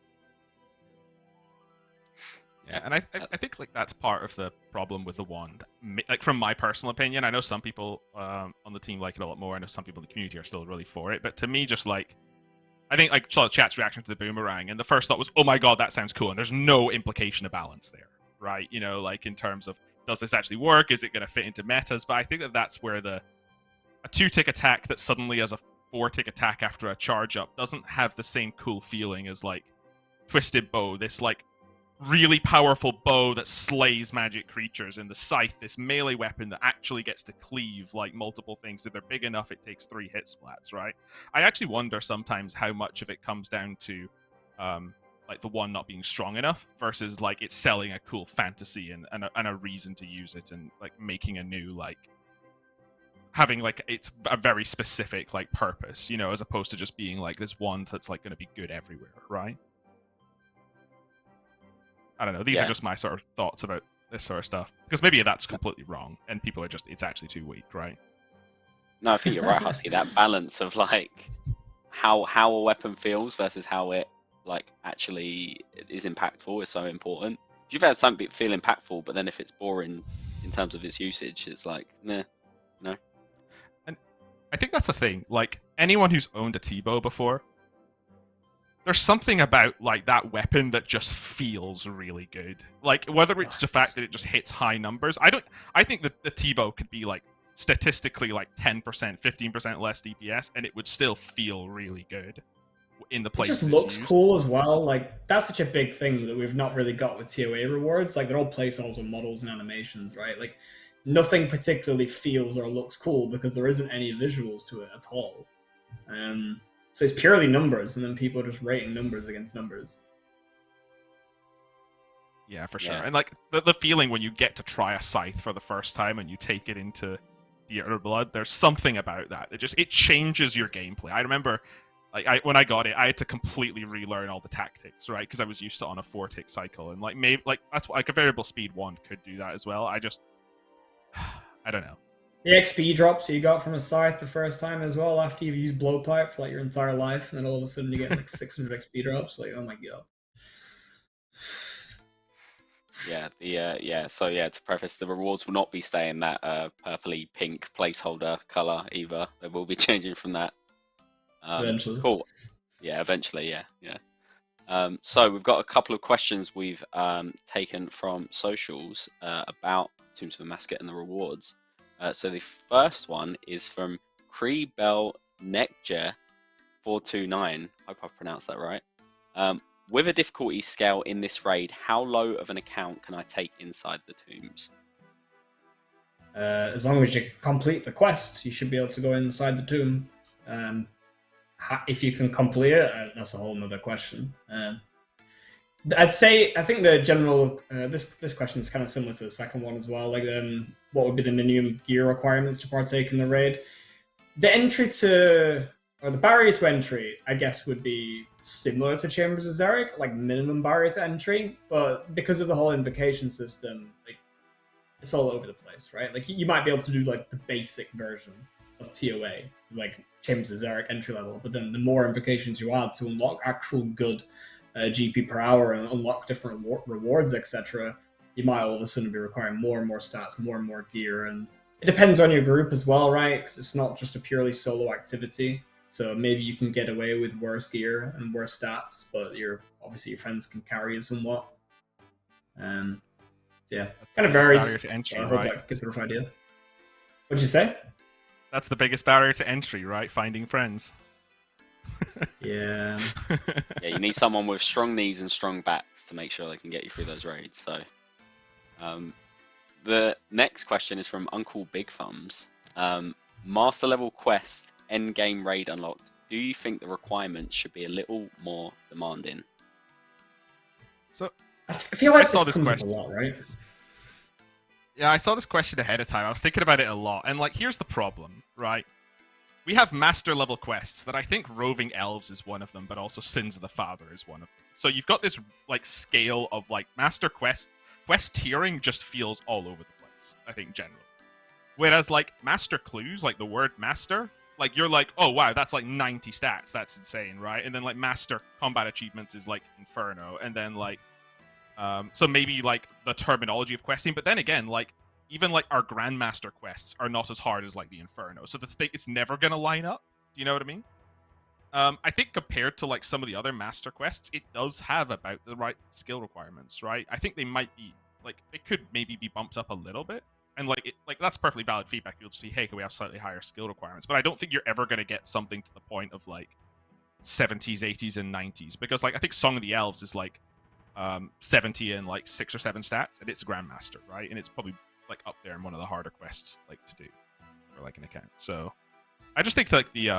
Yeah, and I think, like, that's part of the problem with the wand. Like, from my personal opinion, I know some people on the team like it a lot more. I know some people in the community are still really for it. But to me, just, like, I think, like, saw the chat's reaction to the boomerang, and the first thought was, oh my god, that sounds cool, and there's no implication of balance there, right? You know, like, in terms of, does this actually work? Is it going to fit into metas? But I think that that's where a 2-tick attack that suddenly has a 4-tick attack after a charge up doesn't have the same cool feeling as, like, Twisted Bow, this, like, really powerful bow that slays magic creatures, and the scythe, this melee weapon that actually gets to cleave, like, multiple things. If they're big enough, it takes 3 hit splats, right? I actually wonder sometimes how much of it comes down to like, the one not being strong enough versus, like, it's selling a cool fantasy and a reason to use it, and, like, making a new, like, having like it's a very specific like purpose, you know, as opposed to just being like this one that's like going to be good everywhere, right? I don't know. These are just my sort of thoughts about this sort of stuff, because maybe that's completely wrong and people are just, it's actually too weak, right? No, I think you're right, Husky. That balance of like how a weapon feels versus how it like actually is impactful is so important. You've had something feel impactful, but then if it's boring in terms of its usage, it's like, nah, no. And I think that's the thing. Like, anyone who's owned a T-bow before, there's something about like that weapon that just feels really good. Like, whether it's the fact that it just hits high numbers, I think that the T-bow could be like statistically like 10%, 15% less DPS, and it would still feel really good in the places it just looks used. cool as well. Like, that's such a big thing that we've not really got with TOA rewards. Like, they're all placeholder models and animations, right? Like, nothing particularly feels or looks cool because there isn't any visuals to it at all. So it's purely numbers, and then people are just rating numbers against numbers. Yeah, for sure. And like the feeling when you get to try a scythe for the first time and you take it into Theater of Blood, there's something about that. It changes your gameplay. I remember like when I got it, I had to completely relearn all the tactics, right? Because I was used to on a 4-tick cycle, and like maybe like that's like a variable speed one could do that as well. I don't know. The XP drops you got from a scythe the first time as well, after you've used blowpipe for like your entire life, and then all of a sudden you get like 600 XP drops. Like, oh my god. Yeah, so to preface, the rewards will not be staying that purpley pink placeholder color either. They will be changing from that. Eventually. Cool. Yeah, eventually, yeah. So we've got a couple of questions we've taken from socials about Tombs of Amascut and the rewards. So the first one is from Kreebel Nekjer 429. Hope I pronounced that right. With a difficulty scale in this raid, how low of an account can I take inside the tombs? As long as you complete the quest, you should be able to go inside the tomb. If you can complete it, that's a whole nother question. I think the general this question is kind of similar to the second one as well. Like, what would be the minimum gear requirements to partake in the raid? The barrier to entry, I guess, would be similar to Chambers of Xeric, like minimum barrier to entry. But because of the whole invocation system, like, it's all over the place, right? Like, you might be able to do like the basic version of TOA, like Chambers of Xeric entry level, but then the more invocations you add to unlock actual good GP per hour and unlock different rewards, etc., you might all of a sudden be requiring more and more stats, more and more gear, and it depends on your group as well, right? Because it's not just a purely solo activity. So maybe you can get away with worse gear and worse stats, but obviously your friends can carry you somewhat. Yeah, kind of varies. Barrier to entry, I hope right? that gives a rough idea. What'd you say? That's the biggest barrier to entry, right? Finding friends. Yeah. Yeah, you need someone with strong knees and strong backs to make sure they can get you through those raids. So, the next question is from Uncle Big Thumbs. Master level quest, end game raid unlocked. Do you think the requirements should be a little more demanding? So I feel like I saw this this comes up question a lot, right? Yeah, I saw this question ahead of time. I was thinking about it a lot. And, like, here's the problem, right? We have master level quests that I think Roving Elves is one of them, but also Sins of the Father is one of them. So you've got this, like, scale of, like, master quest tiering just feels all over the place, I think, generally. Whereas, like, master clues, like the word master, like, you're like, oh, wow, that's, like, 90 stats. That's insane, right? And then, like, master combat achievements is, like, Inferno. And then, like, so maybe like the terminology of questing, but then again, like even like our Grandmaster quests are not as hard as like the Inferno. So the thing, it's never gonna line up. Do you know what I mean? I think compared to like some of the other Master quests, it does have about the right skill requirements, right? I think they might be like it could maybe be bumped up a little bit, and like that's perfectly valid feedback. You'll just be, hey, can we have slightly higher skill requirements? But I don't think you're ever gonna get something to the point of like 70s, 80s, and 90s, because like I think Song of the Elves is like 70 and like 6 or 7 stats, and it's a Grandmaster, right? And it's probably like up there in one of the harder quests like to do for like an account. So I just think like the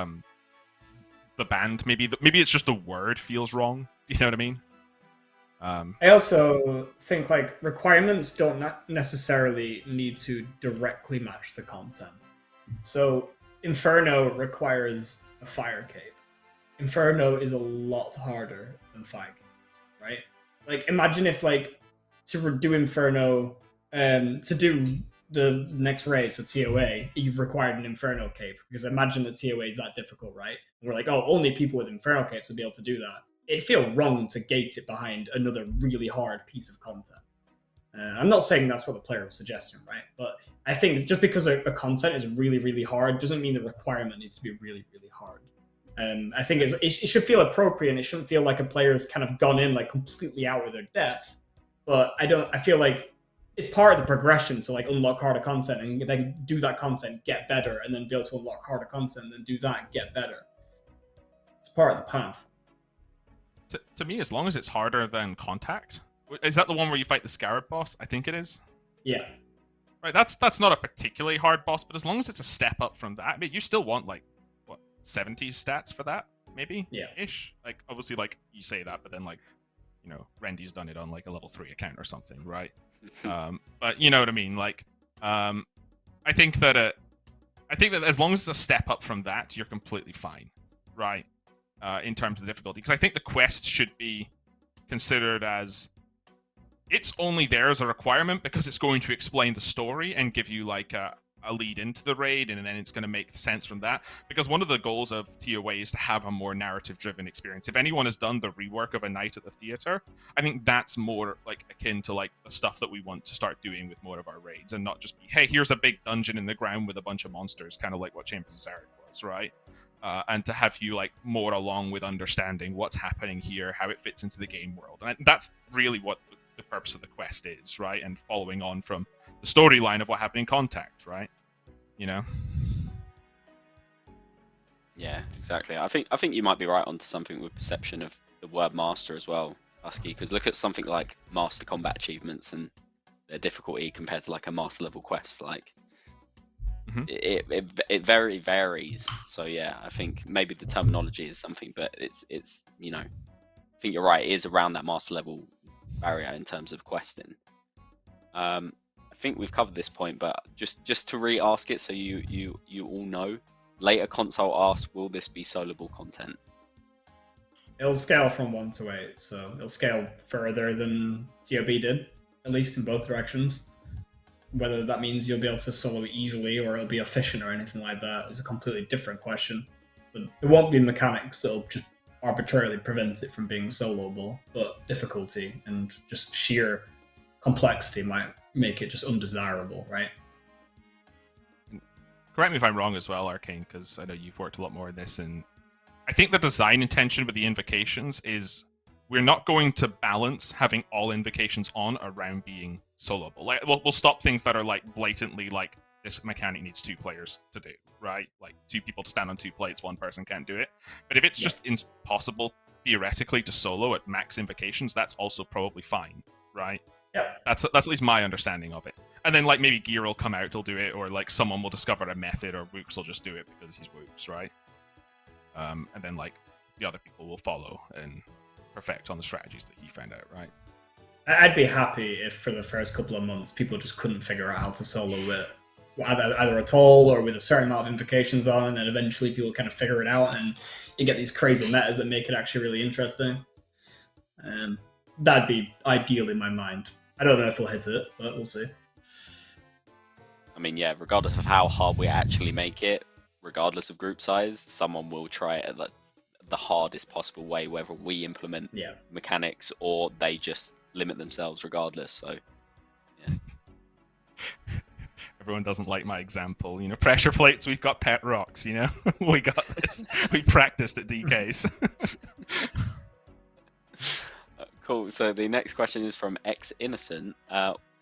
band, maybe it's just the word feels wrong. Do you know what I mean? I also think like requirements don't necessarily need to directly match the content. So Inferno requires a fire cape. Inferno is a lot harder than fire capes, right? Like imagine if like to do Inferno, to do the next race for TOA, you required an Inferno cape, because imagine that TOA is that difficult, right? And we're like, oh, only people with Inferno capes would be able to do that. It'd feel wrong to gate it behind another really hard piece of content. I'm not saying that's what the player was suggesting, right? But I think just because a content is really, really hard doesn't mean the requirement needs to be really, really hard. I think it should feel appropriate, and it shouldn't feel like a player's kind of gone in like completely out of their depth. But I feel like it's part of the progression to like unlock harder content and then do that content, get better, and then be able to unlock harder content and then do that, get better. It's part of the path. To me, as long as it's harder than Contact. Is that the one where you fight the Scarab boss? I think it is. Yeah. Right, that's not a particularly hard boss, but as long as it's a step up from that, I mean, you still want like what 70 stats for that, maybe? Yeah. Ish. Like obviously, like you say that, but then like, you know, Randy's done it on like a level 3 account or something, right? But you know what I mean. Like, I think that as long as it's a step up from that, you're completely fine, right? In terms of the difficulty, because I think the quest should be considered as it's only there as a requirement because it's going to explain the story and give you like a lead into the raid, and then it's going to make sense from that. Because one of the goals of TOA is to have a more narrative-driven experience. If anyone has done the rework of A Night at the Theatre, I think that's more like akin to like the stuff that we want to start doing with more of our raids, and not just be, hey, here's a big dungeon in the ground with a bunch of monsters, kind of like what Chambers of Zarek was, right? And to have you like more along with understanding what's happening here, how it fits into the game world, and that's really what the purpose of the quest is, right? And following on from the storyline of what happened in Contact, right? You know. Yeah, exactly. I think you might be right onto something with perception of the word master as well, Husky. Because look at something like master combat achievements and their difficulty compared to like a master level quest. Like it very varies. So yeah, I think maybe the terminology is something, but it's you know, I think you're right. It is around that master level barrier in terms of questing. I think we've covered this point, but just to re-ask it so you all know. Later console asks, will this be soloable content? It'll scale from 1 to 8, so it'll scale further than TOB did, at least in both directions. Whether that means you'll be able to solo easily or it'll be efficient or anything like that is a completely different question. But there won't be mechanics that'll just arbitrarily prevent it from being soloable, but difficulty and just sheer complexity might make it just undesirable, right? Correct me if I'm wrong as well, Arcane, because I know you've worked a lot more in this, and I think the design intention with the invocations is we're not going to balance having all invocations on around being soloable. Like, we'll stop things that are like blatantly like this mechanic needs 2 players to do, right? Like 2 people to stand on 2 plates, 1 person can't do it. But if it's just impossible theoretically to solo at max invocations, that's also probably fine, right? Yeah. That's at least my understanding of it. And then like maybe Gear will come out, he'll do it, or like someone will discover a method, or Wooks will just do it because he's Wooks, right? And then like the other people will follow and perfect on the strategies that he found out, right? I'd be happy if for the first couple of months people just couldn't figure out how to solo it, either at all or with a certain amount of invocations on, and then eventually people kind of figure it out and you get these crazy metas that make it actually really interesting. That'd be ideal in my mind. I don't know if we'll hit it, but we'll see. I mean, yeah, regardless of how hard we actually make it, regardless of group size, someone will try it at the hardest possible way, whether we implement mechanics or they just limit themselves regardless. So, yeah. Everyone doesn't like my example. You know, pressure plates, we've got pet rocks, you know? We got this. We practiced at DKs. Cool. So the next question is from X Innocent.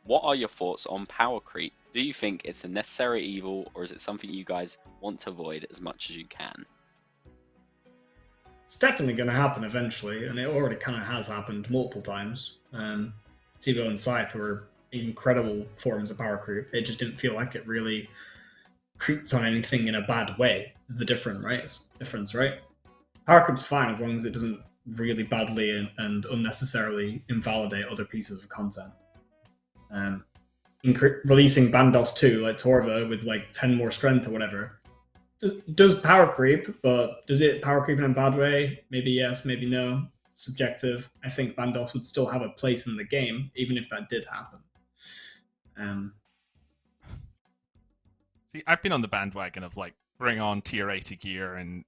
What are your thoughts on power creep? Do you think it's a necessary evil, or is it something you guys want to avoid as much as you can? It's definitely going to happen eventually, and it already kind of has happened multiple times. Tivo and Scythe were incredible forms of power creep. It just didn't feel like it really creeped on anything in a bad way. Is the difference, right? Power creep's fine as long as it doesn't really badly and unnecessarily invalidate other pieces of content. releasing Bandos 2, like Torva, with like 10 more strength or whatever, does power creep, but does it power creep in a bad way? Maybe yes, maybe no. Subjective. I think Bandos would still have a place in the game, even if that did happen. See, I've been on the bandwagon of like bring on tier 80 gear and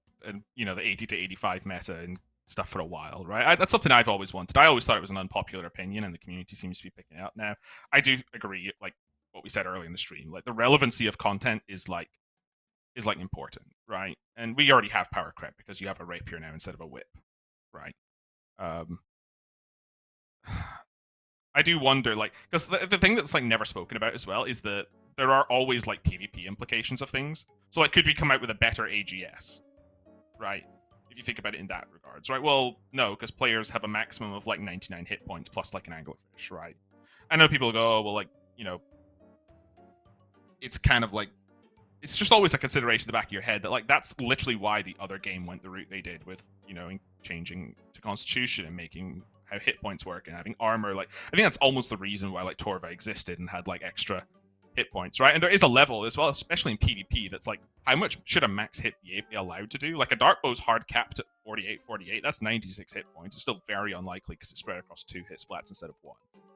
you know the 80 to 85 meta and stuff for a while, right? That's something I've always wanted. I always thought it was an unpopular opinion, and the community seems to be picking it up now. I do agree, like what we said earlier in the stream, like the relevancy of content is like important, right? And we already have power creep because you have a rapier now instead of a whip, right? I do wonder, like, because the thing that's like never spoken about as well is that there are always like PvP implications of things. So like, could we come out with a better AGS, right? If you think about it in that regards, right? Well, no, because players have a maximum of like 99 hit points plus like an anglerfish, right? I know people go, oh, well, like, you know, it's kind of like, it's just always a consideration in the back of your head that like that's literally why the other game went the route they did with, you know, changing to Constitution and making how hit points work and having armor. Like, I think that's almost the reason why like Torva existed and had like extra hit points, right? And there is a level as well, especially in PvP, that's like, how much should a max hit be allowed to do? Like a Dark Bow's hard capped at 48, that's 96 hit points. It's still very unlikely because it's spread across 2 hit splats instead of 1.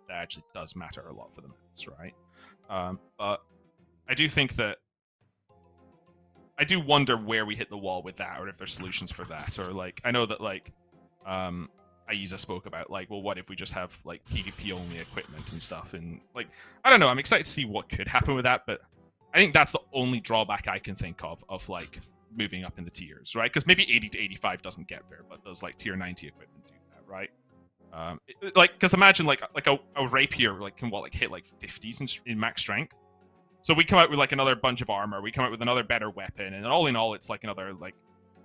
That actually does matter a lot for the maths, right? But I do think that I do wonder where we hit the wall with that, or if there's solutions for that, or like, I know that like Aiza spoke about like, well, what if we just have like PvP only equipment and stuff, and like, I don't know, I'm excited to see what could happen with that, but I think that's the only drawback I can think of like moving up in the tiers, right? Because maybe 80 to 85 doesn't get there, but does like tier 90 equipment do that, right? Like, because imagine like a rapier like can what, like hit like 50s in max strength. So we come out with like another bunch of armor, we come out with another better weapon, and all in all, it's like another like,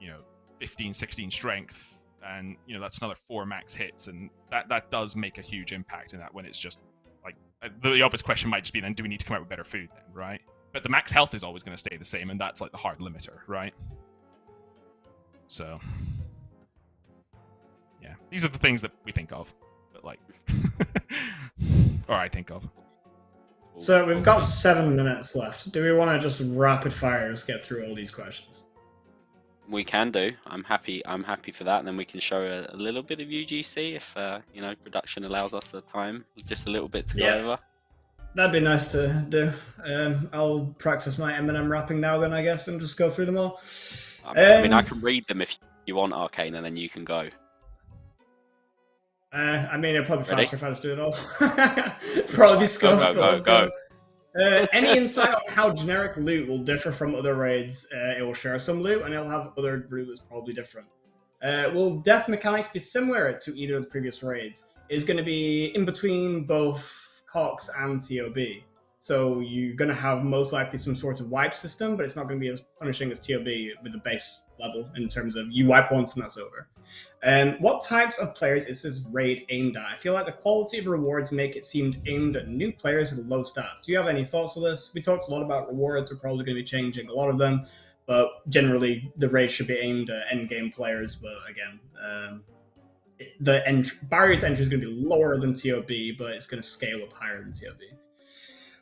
you know, 15, 16 strength, and you know that's another 4 max hits, and that does make a huge impact in that when it's just like the obvious question might just be then, do we need to come out with better food then, right? But the max health is always going to stay the same, and that's like the hard limiter, right? So yeah, these are the things that we think of, but like, or I think of. So we've got 7 minutes left. Do we want to just rapid fires get through all these questions? We can do. I'm happy for that, and then we can show a little bit of UGC if you know, production allows us the time, just a little bit to go over. That'd be nice to do. I'll practice my Eminem rapping now then, I guess, and just go through them all. I mean, I can read them if you want, Arcane, and then you can go. I mean, it'll probably be faster if I just do it all. Probably be scope. Go. Any insight on how generic loot will differ from other raids? It will share some loot, and it'll have other loot that's probably different. Will death mechanics be similar to either of the previous raids? Is going to be in between both Cox and TOB. So you're going to have most likely some sort of wipe system, but it's not going to be as punishing as TOB with the base level in terms of you wipe once and that's over. What types of players is this raid aimed at? I feel like the quality of rewards make it seem aimed at new players with low stats. Do you have any thoughts on this? We talked a lot about rewards. We're probably going to be changing a lot of them, but generally the raid should be aimed at endgame players. But again, the barrier to entry is going to be lower than TOB, but it's going to scale up higher than TOB.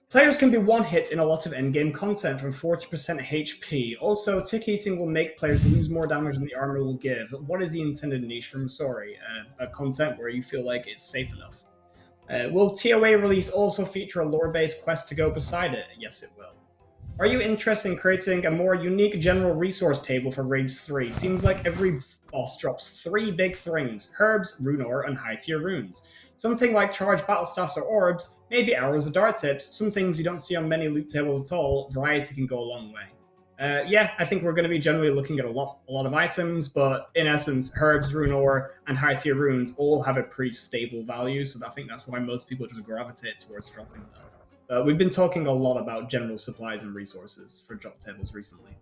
Players can be one-hit in a lot of endgame content from 40% HP. Also, tick eating will make players lose more damage than the armor will give. What is the intended niche from Sorry? A content where you feel like it's safe enough. Will TOA release also feature a lore-based quest to go beside it? Yes, it will. Are you interested in creating a more unique general resource table for Raids 3? Seems like every boss drops 3 big things: herbs, rune ore, and high-tier runes. Something like charged battle staffs or orbs, maybe arrows or dart tips, some things we don't see on many loot tables at all. Variety can go a long way. Yeah, I think we're going to be generally looking at a lot of items, but in essence, herbs, rune ore, and high-tier runes all have a pretty stable value, so I think that's why most people just gravitate towards dropping them. We've been talking a lot about general supplies and resources for drop tables recently.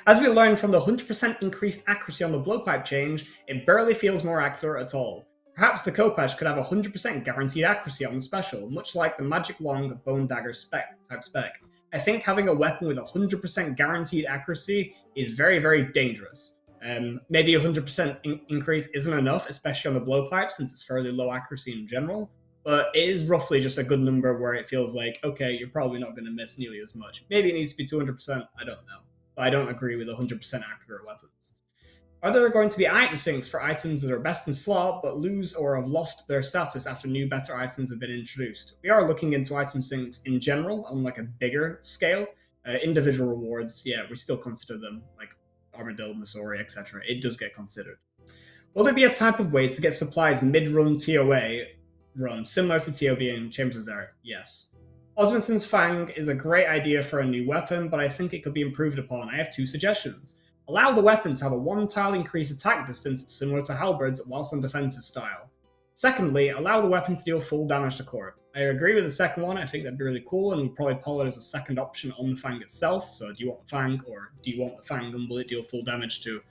As we learned from the 100% increased accuracy on the blowpipe change, it barely feels more accurate at all. Perhaps the Khopesh could have 100% guaranteed accuracy on the special, much like the Magic Long Bone Dagger type spec. I think having a weapon with 100% guaranteed accuracy is very, very dangerous. Maybe 100% increase isn't enough, especially on the blowpipe, since it's fairly low accuracy in general. but it is roughly just a good number where it feels like, okay, you're probably not going to miss nearly as much. Maybe it needs to be 200%, I don't know. But I don't agree with 100% accurate weapons. Are there going to be item sinks for items that are best in slot but lose or have lost their status after new better items have been introduced? We are looking into item sinks in general on like a bigger scale. Individual rewards, yeah, we still consider them, like Armadillo, Missouri, etc. It does get considered. Will there be a type of way to get supplies mid-run TOA run, similar to TOB and Chambers of Zareth? Yes. Osmondson's Fang is a great idea for a new weapon, but I think it could be improved upon. I have 2 suggestions. Allow the weapon to have a 1-tile increased attack distance similar to halberds whilst on defensive style. Secondly, allow the weapon to deal full damage to Corp. I agree with the second one. I think that'd be really cool, and we'd probably pull it as a second option on the Fang itself. So do you want the Fang, or do you want the Fang, and will it deal full damage to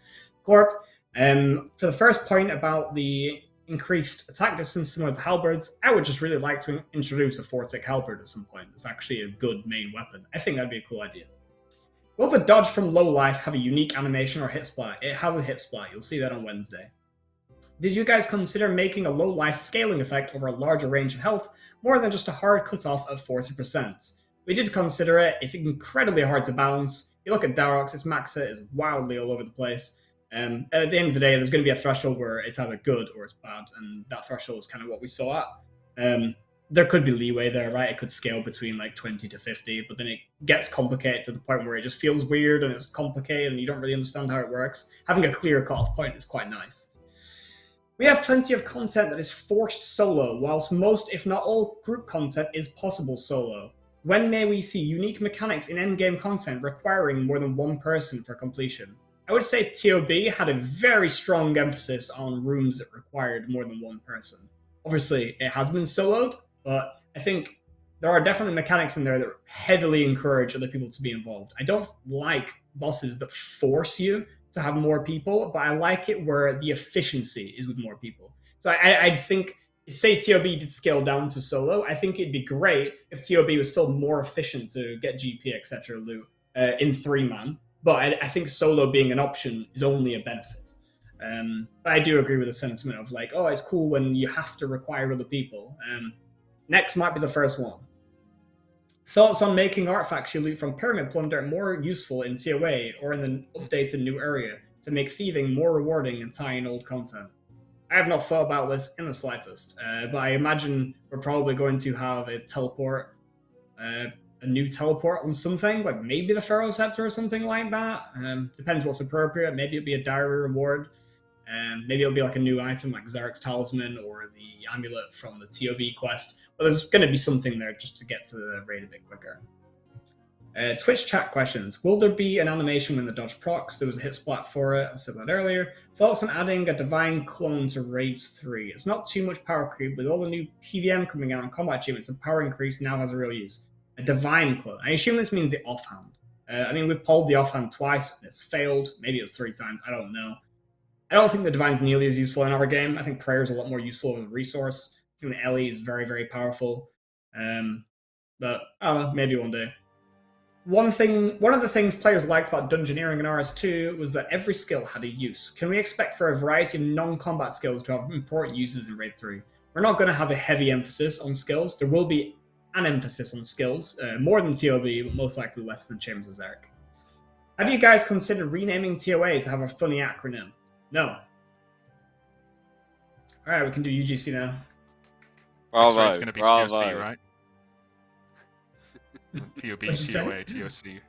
Corp? For the first point about the increased attack distance similar to halberds, I would just really like to introduce a 4-tick halberd at some point. It's actually a good main weapon. I think that'd be a cool idea. Will the dodge from low life have a unique animation or hit splat? It has a hit splat. You'll see that on Wednesday. Did you guys consider making a low life scaling effect over a larger range of health, more than just a hard cutoff of 40%? We did consider it. It's incredibly hard to balance. You look at Darox, its max hit is wildly all over the place. At the end of the day, there's going to be a threshold where it's either good or it's bad, and that threshold is kind of what we saw at. There could be leeway there, right? It could scale between like 20 to 50, but then it gets complicated to the point where it just feels weird and it's complicated and you don't really understand how it works. Having a clear cutoff point is quite nice. We have plenty of content that is forced solo, whilst most, if not all, group content is possible solo. When may we see unique mechanics in endgame content requiring more than one person for completion? I would say TOB had a very strong emphasis on rooms that required more than one person. Obviously, it has been soloed, but I think there are definitely mechanics in there that heavily encourage other people to be involved. I don't like bosses that force you to have more people, but I like it where the efficiency is with more people. So I think, say TOB did scale down to solo, I think it'd be great if TOB was still more efficient to get GP, etc. loot in 3-man. But I think solo being an option is only a benefit. But I do agree with the sentiment of like, oh, it's cool when you have to require other people. Next might be the first one. Thoughts on making artifacts you loot from Pyramid Plunder more useful in TOA or in the updated new area to make thieving more rewarding and tie in old content? I have not thought about this in the slightest, but I imagine we're probably going to have a teleport, a new teleport on something, like maybe the Pharaoh Scepter or something like that. Depends what's appropriate. Maybe it'll be a diary reward. Maybe it'll be like a new item like Zarek's Talisman or the amulet from the TOB quest. But there's going to be something there just to get to the raid a bit quicker. Twitch chat questions. Will there be an animation when the dodge procs? There was a hit splat for it. I said that earlier. Thoughts on adding a divine clone to raids 3? It's not too much power creep. With all the new PVM coming out and combat achievements, the power increase now has a real use. A divine clone. I assume this means the offhand. I mean, we've pulled the offhand twice and it's failed. Maybe it was 3 times. I don't know. I don't think the divine's nearly as useful in our game. I think prayer is a lot more useful as a resource. I think the Ellie is very, very powerful. But I don't know, maybe one day. One of the things players liked about dungeoneering in RS2 was that every skill had a use. Can we expect for a variety of non-combat skills to have important uses in Raid 3? We're not going to have a heavy emphasis on skills. There will be an emphasis on skills, more than TOB, but most likely less than Chambers of Zarek. Have you guys considered renaming TOA to have a funny acronym? No. Alright, we can do UGC now. Bravo, It's going to be bravo. TOC, right? TOB, TOA, TOC.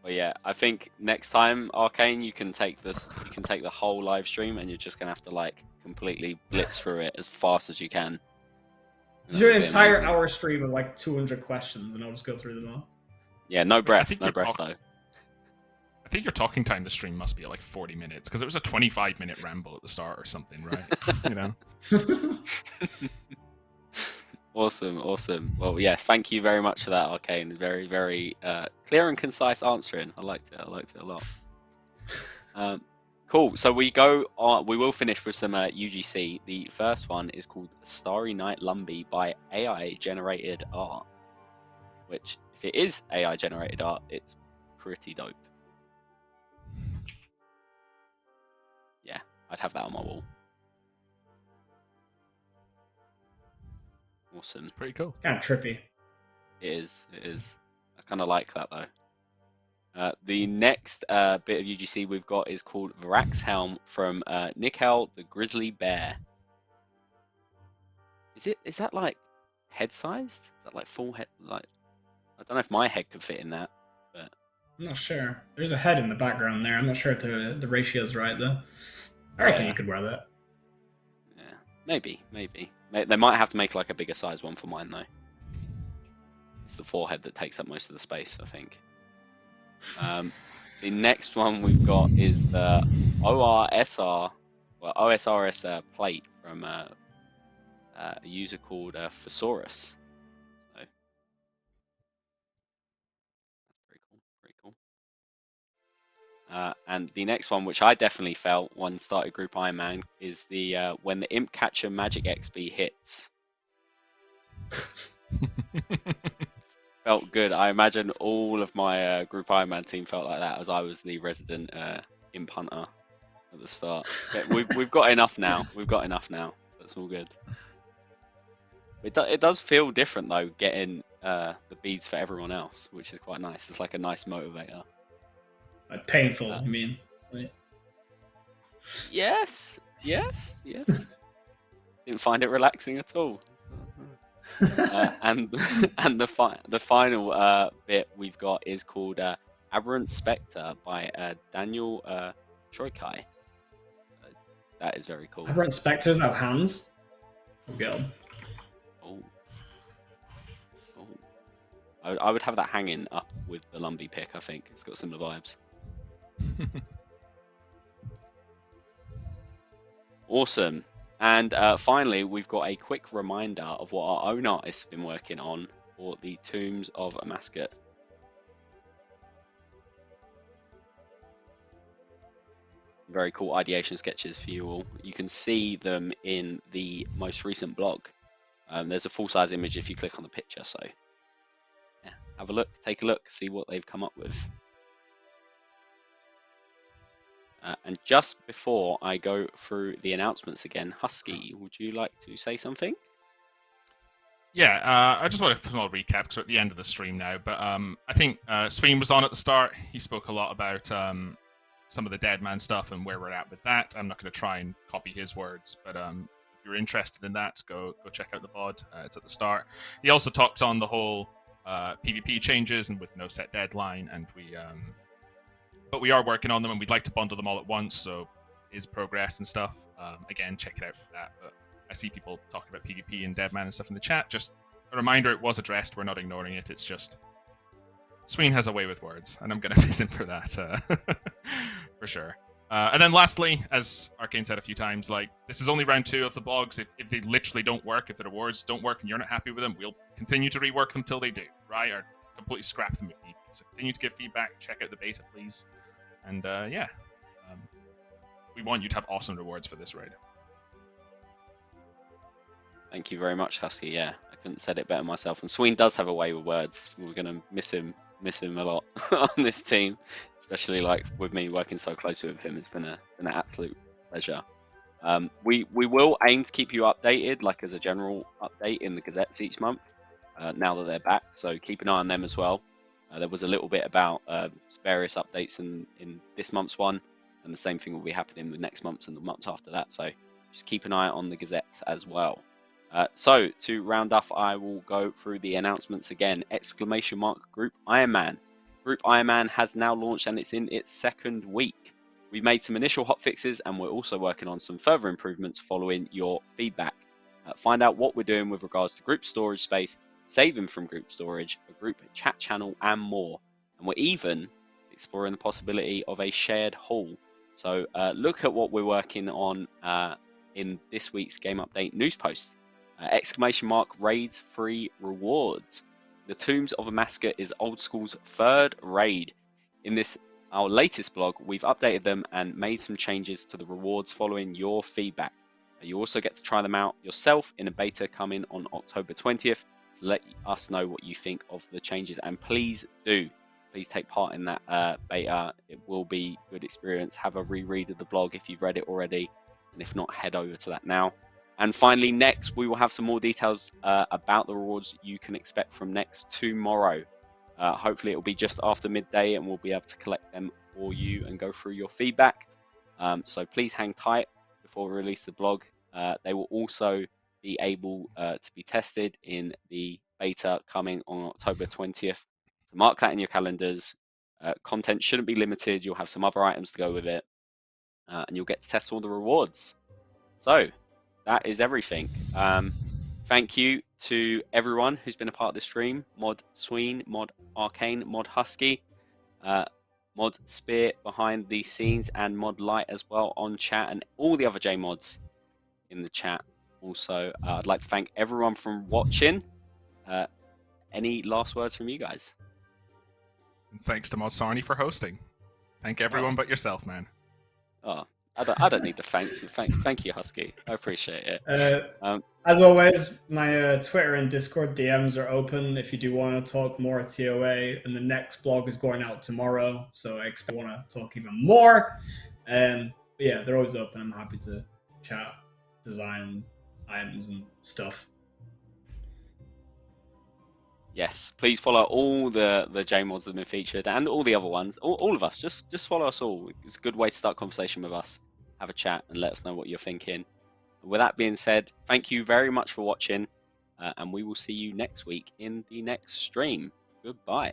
Well, yeah, I think next time, Arcane, you can take this. You can take the whole live stream, and you're just gonna have to like completely blitz through it as fast as you can. Do an entire hour stream of like 200 questions, and I'll just go through them all. Yeah, no breath, no breath though. I think your talking time this stream must be at like 40 minutes, because it was a 25-minute ramble at the start or something, right? You know. Awesome, awesome. Well, yeah, thank you very much for that, Arcane. Very, very clear and concise answering. I liked it. I liked it a lot. Cool. So we go on. We will finish with some UGC. The first one is called Starry Night Lumbee by AI generated art. Which, if it is AI generated art, it's pretty dope. Yeah, I'd have that on my wall. Awesome. It's pretty cool. Kind of trippy. It is. It is. I kind of like that though. The next bit of UGC we've got is called Varax Helm from Nickel the Grizzly Bear. Is that like head sized? Is that like full head? Like I don't know if my head could fit in that, but I'm not sure. There's a head in the background there. I'm not sure if the ratio's right though. I reckon Yeah. you could wear that. yeah, maybe. They might have to make like a bigger size one for mine though. It's the forehead that takes up most of the space, I think. The next one we've got is the OSRS plate from a user called Thesaurus. So that's pretty cool. Pretty cool. And the next one, which I definitely felt when started Group Iron Man, is the when the Imp Catcher Magic XP hits. Felt good. I imagine all of my Group Iron Man team felt like that, as I was the resident Imp Hunter at the start. But we've got enough now. We've got enough now. So it's all good. It does feel different though, getting the beads for everyone else, which is quite nice. It's like a nice motivator. Like painful, you mean? Like... Yes. Didn't find it relaxing at all. And the final bit we've got is called Aberrant Spectre by Daniel Troikai. That is very cool. Aberrant Spectres have hands. Oh god. Oh. I would have that hanging up with the Lumbee pick. I think it's got similar vibes. Awesome. And finally, we've got a quick reminder of what our own artists have been working on for the Tombs of Amascut. Very cool ideation sketches for you all. You can see them in the most recent blog. There's a full-size image if you click on the picture. So yeah, have a look, take a look, see what they've come up with. And just before I go through the announcements again, Husky, would you like to say something? Yeah, I just want a small recap because we're at the end of the stream now. But I think Sween was on at the start. He spoke a lot about some of the Deadman stuff and where we're at with that. I'm not going to try and copy his words, but if you're interested in that, go check out the VOD. It's at the start. He also talked on the whole PvP changes and with no set deadline, and but we are working on them, and we'd like to bundle them all at once, so is progress and stuff. Again, check it out for that. But I see people talking about PvP and Deadman and stuff in the chat. Just a reminder, it was addressed. We're not ignoring it. It's just Sween has a way with words, and I'm going to miss him for that, for sure. And then lastly, as Arcane said a few times, like, this is only round 2 of the blogs. If they literally don't work, if the rewards don't work and you're not happy with them, we'll continue to rework them till they do, right? Or completely scrap them if need be. So continue to give feedback, check out the beta, please. And yeah, we want you to have awesome rewards for this raid. Thank you very much, Husky. Yeah, I couldn't have said it better myself. And Sween does have a way with words. We're going to miss him a lot on this team, especially like with me working so closely with him. It's been an absolute pleasure. We will aim to keep you updated, like as a general update in the Gazettes each month, now that they're back. So keep an eye on them as well. There was a little bit about various updates in this month's one, and the same thing will be happening with next month's and the months after that. So just keep an eye on the Gazettes as well. So to round off, I will go through the announcements again. ! Group Iron Man. Group Iron Man has now launched and it's in its 2nd week. We've made some initial hotfixes and we're also working on some further improvements following your feedback. Find out what we're doing with regards to group storage space, saving from group storage, a group chat channel, and more. And we're even exploring the possibility of a shared hall. So look at what we're working on in this week's game update news post. ! Raids free rewards. The Tombs of Amascut is Old School's 3rd raid. In this, our latest blog, we've updated them and made some changes to the rewards following your feedback. You also get to try them out yourself in a beta coming on October 20th. Let us know what you think of the changes, and please take part in that beta. It will be a good experience. Have a reread of the blog if you've read it already, and if not, head over to that now. And finally, next, we will have some more details about the rewards you can expect from next tomorrow. Hopefully, it will be just after midday, and we'll be able to collect them for you and go through your feedback. So please hang tight before we release the blog. They will also be able to be tested in the beta coming on October 20th. So mark that in your calendars. Content shouldn't be limited. You'll have some other items to go with it, and you'll get to test all the rewards. So that is everything. Thank you to everyone who's been a part of the stream. Mod Sween, Mod Arcane, Mod Husky, Mod Spear behind the scenes, and Mod Light as well on chat, and all the other J mods in the chat. Also, I'd like to thank everyone from watching. Any last words from you guys? And thanks to Mod Sarnie for hosting. Thank everyone but yourself, man. Oh, I don't need the thanks. Thank you, Husky. I appreciate it. As always, my Twitter and Discord DMs are open if you do want to talk more TOA, and the next blog is going out tomorrow, so I expect you want to talk even more. But yeah, they're always open. I'm happy to chat, design items and stuff. Yes, please follow all the J mods that have been featured and all the other ones. All of us. Just follow us all. It's a good way to start conversation with us. Have a chat and let us know what you're thinking. With that being said, thank you very much for watching, and we will see you next week in the next stream. Goodbye.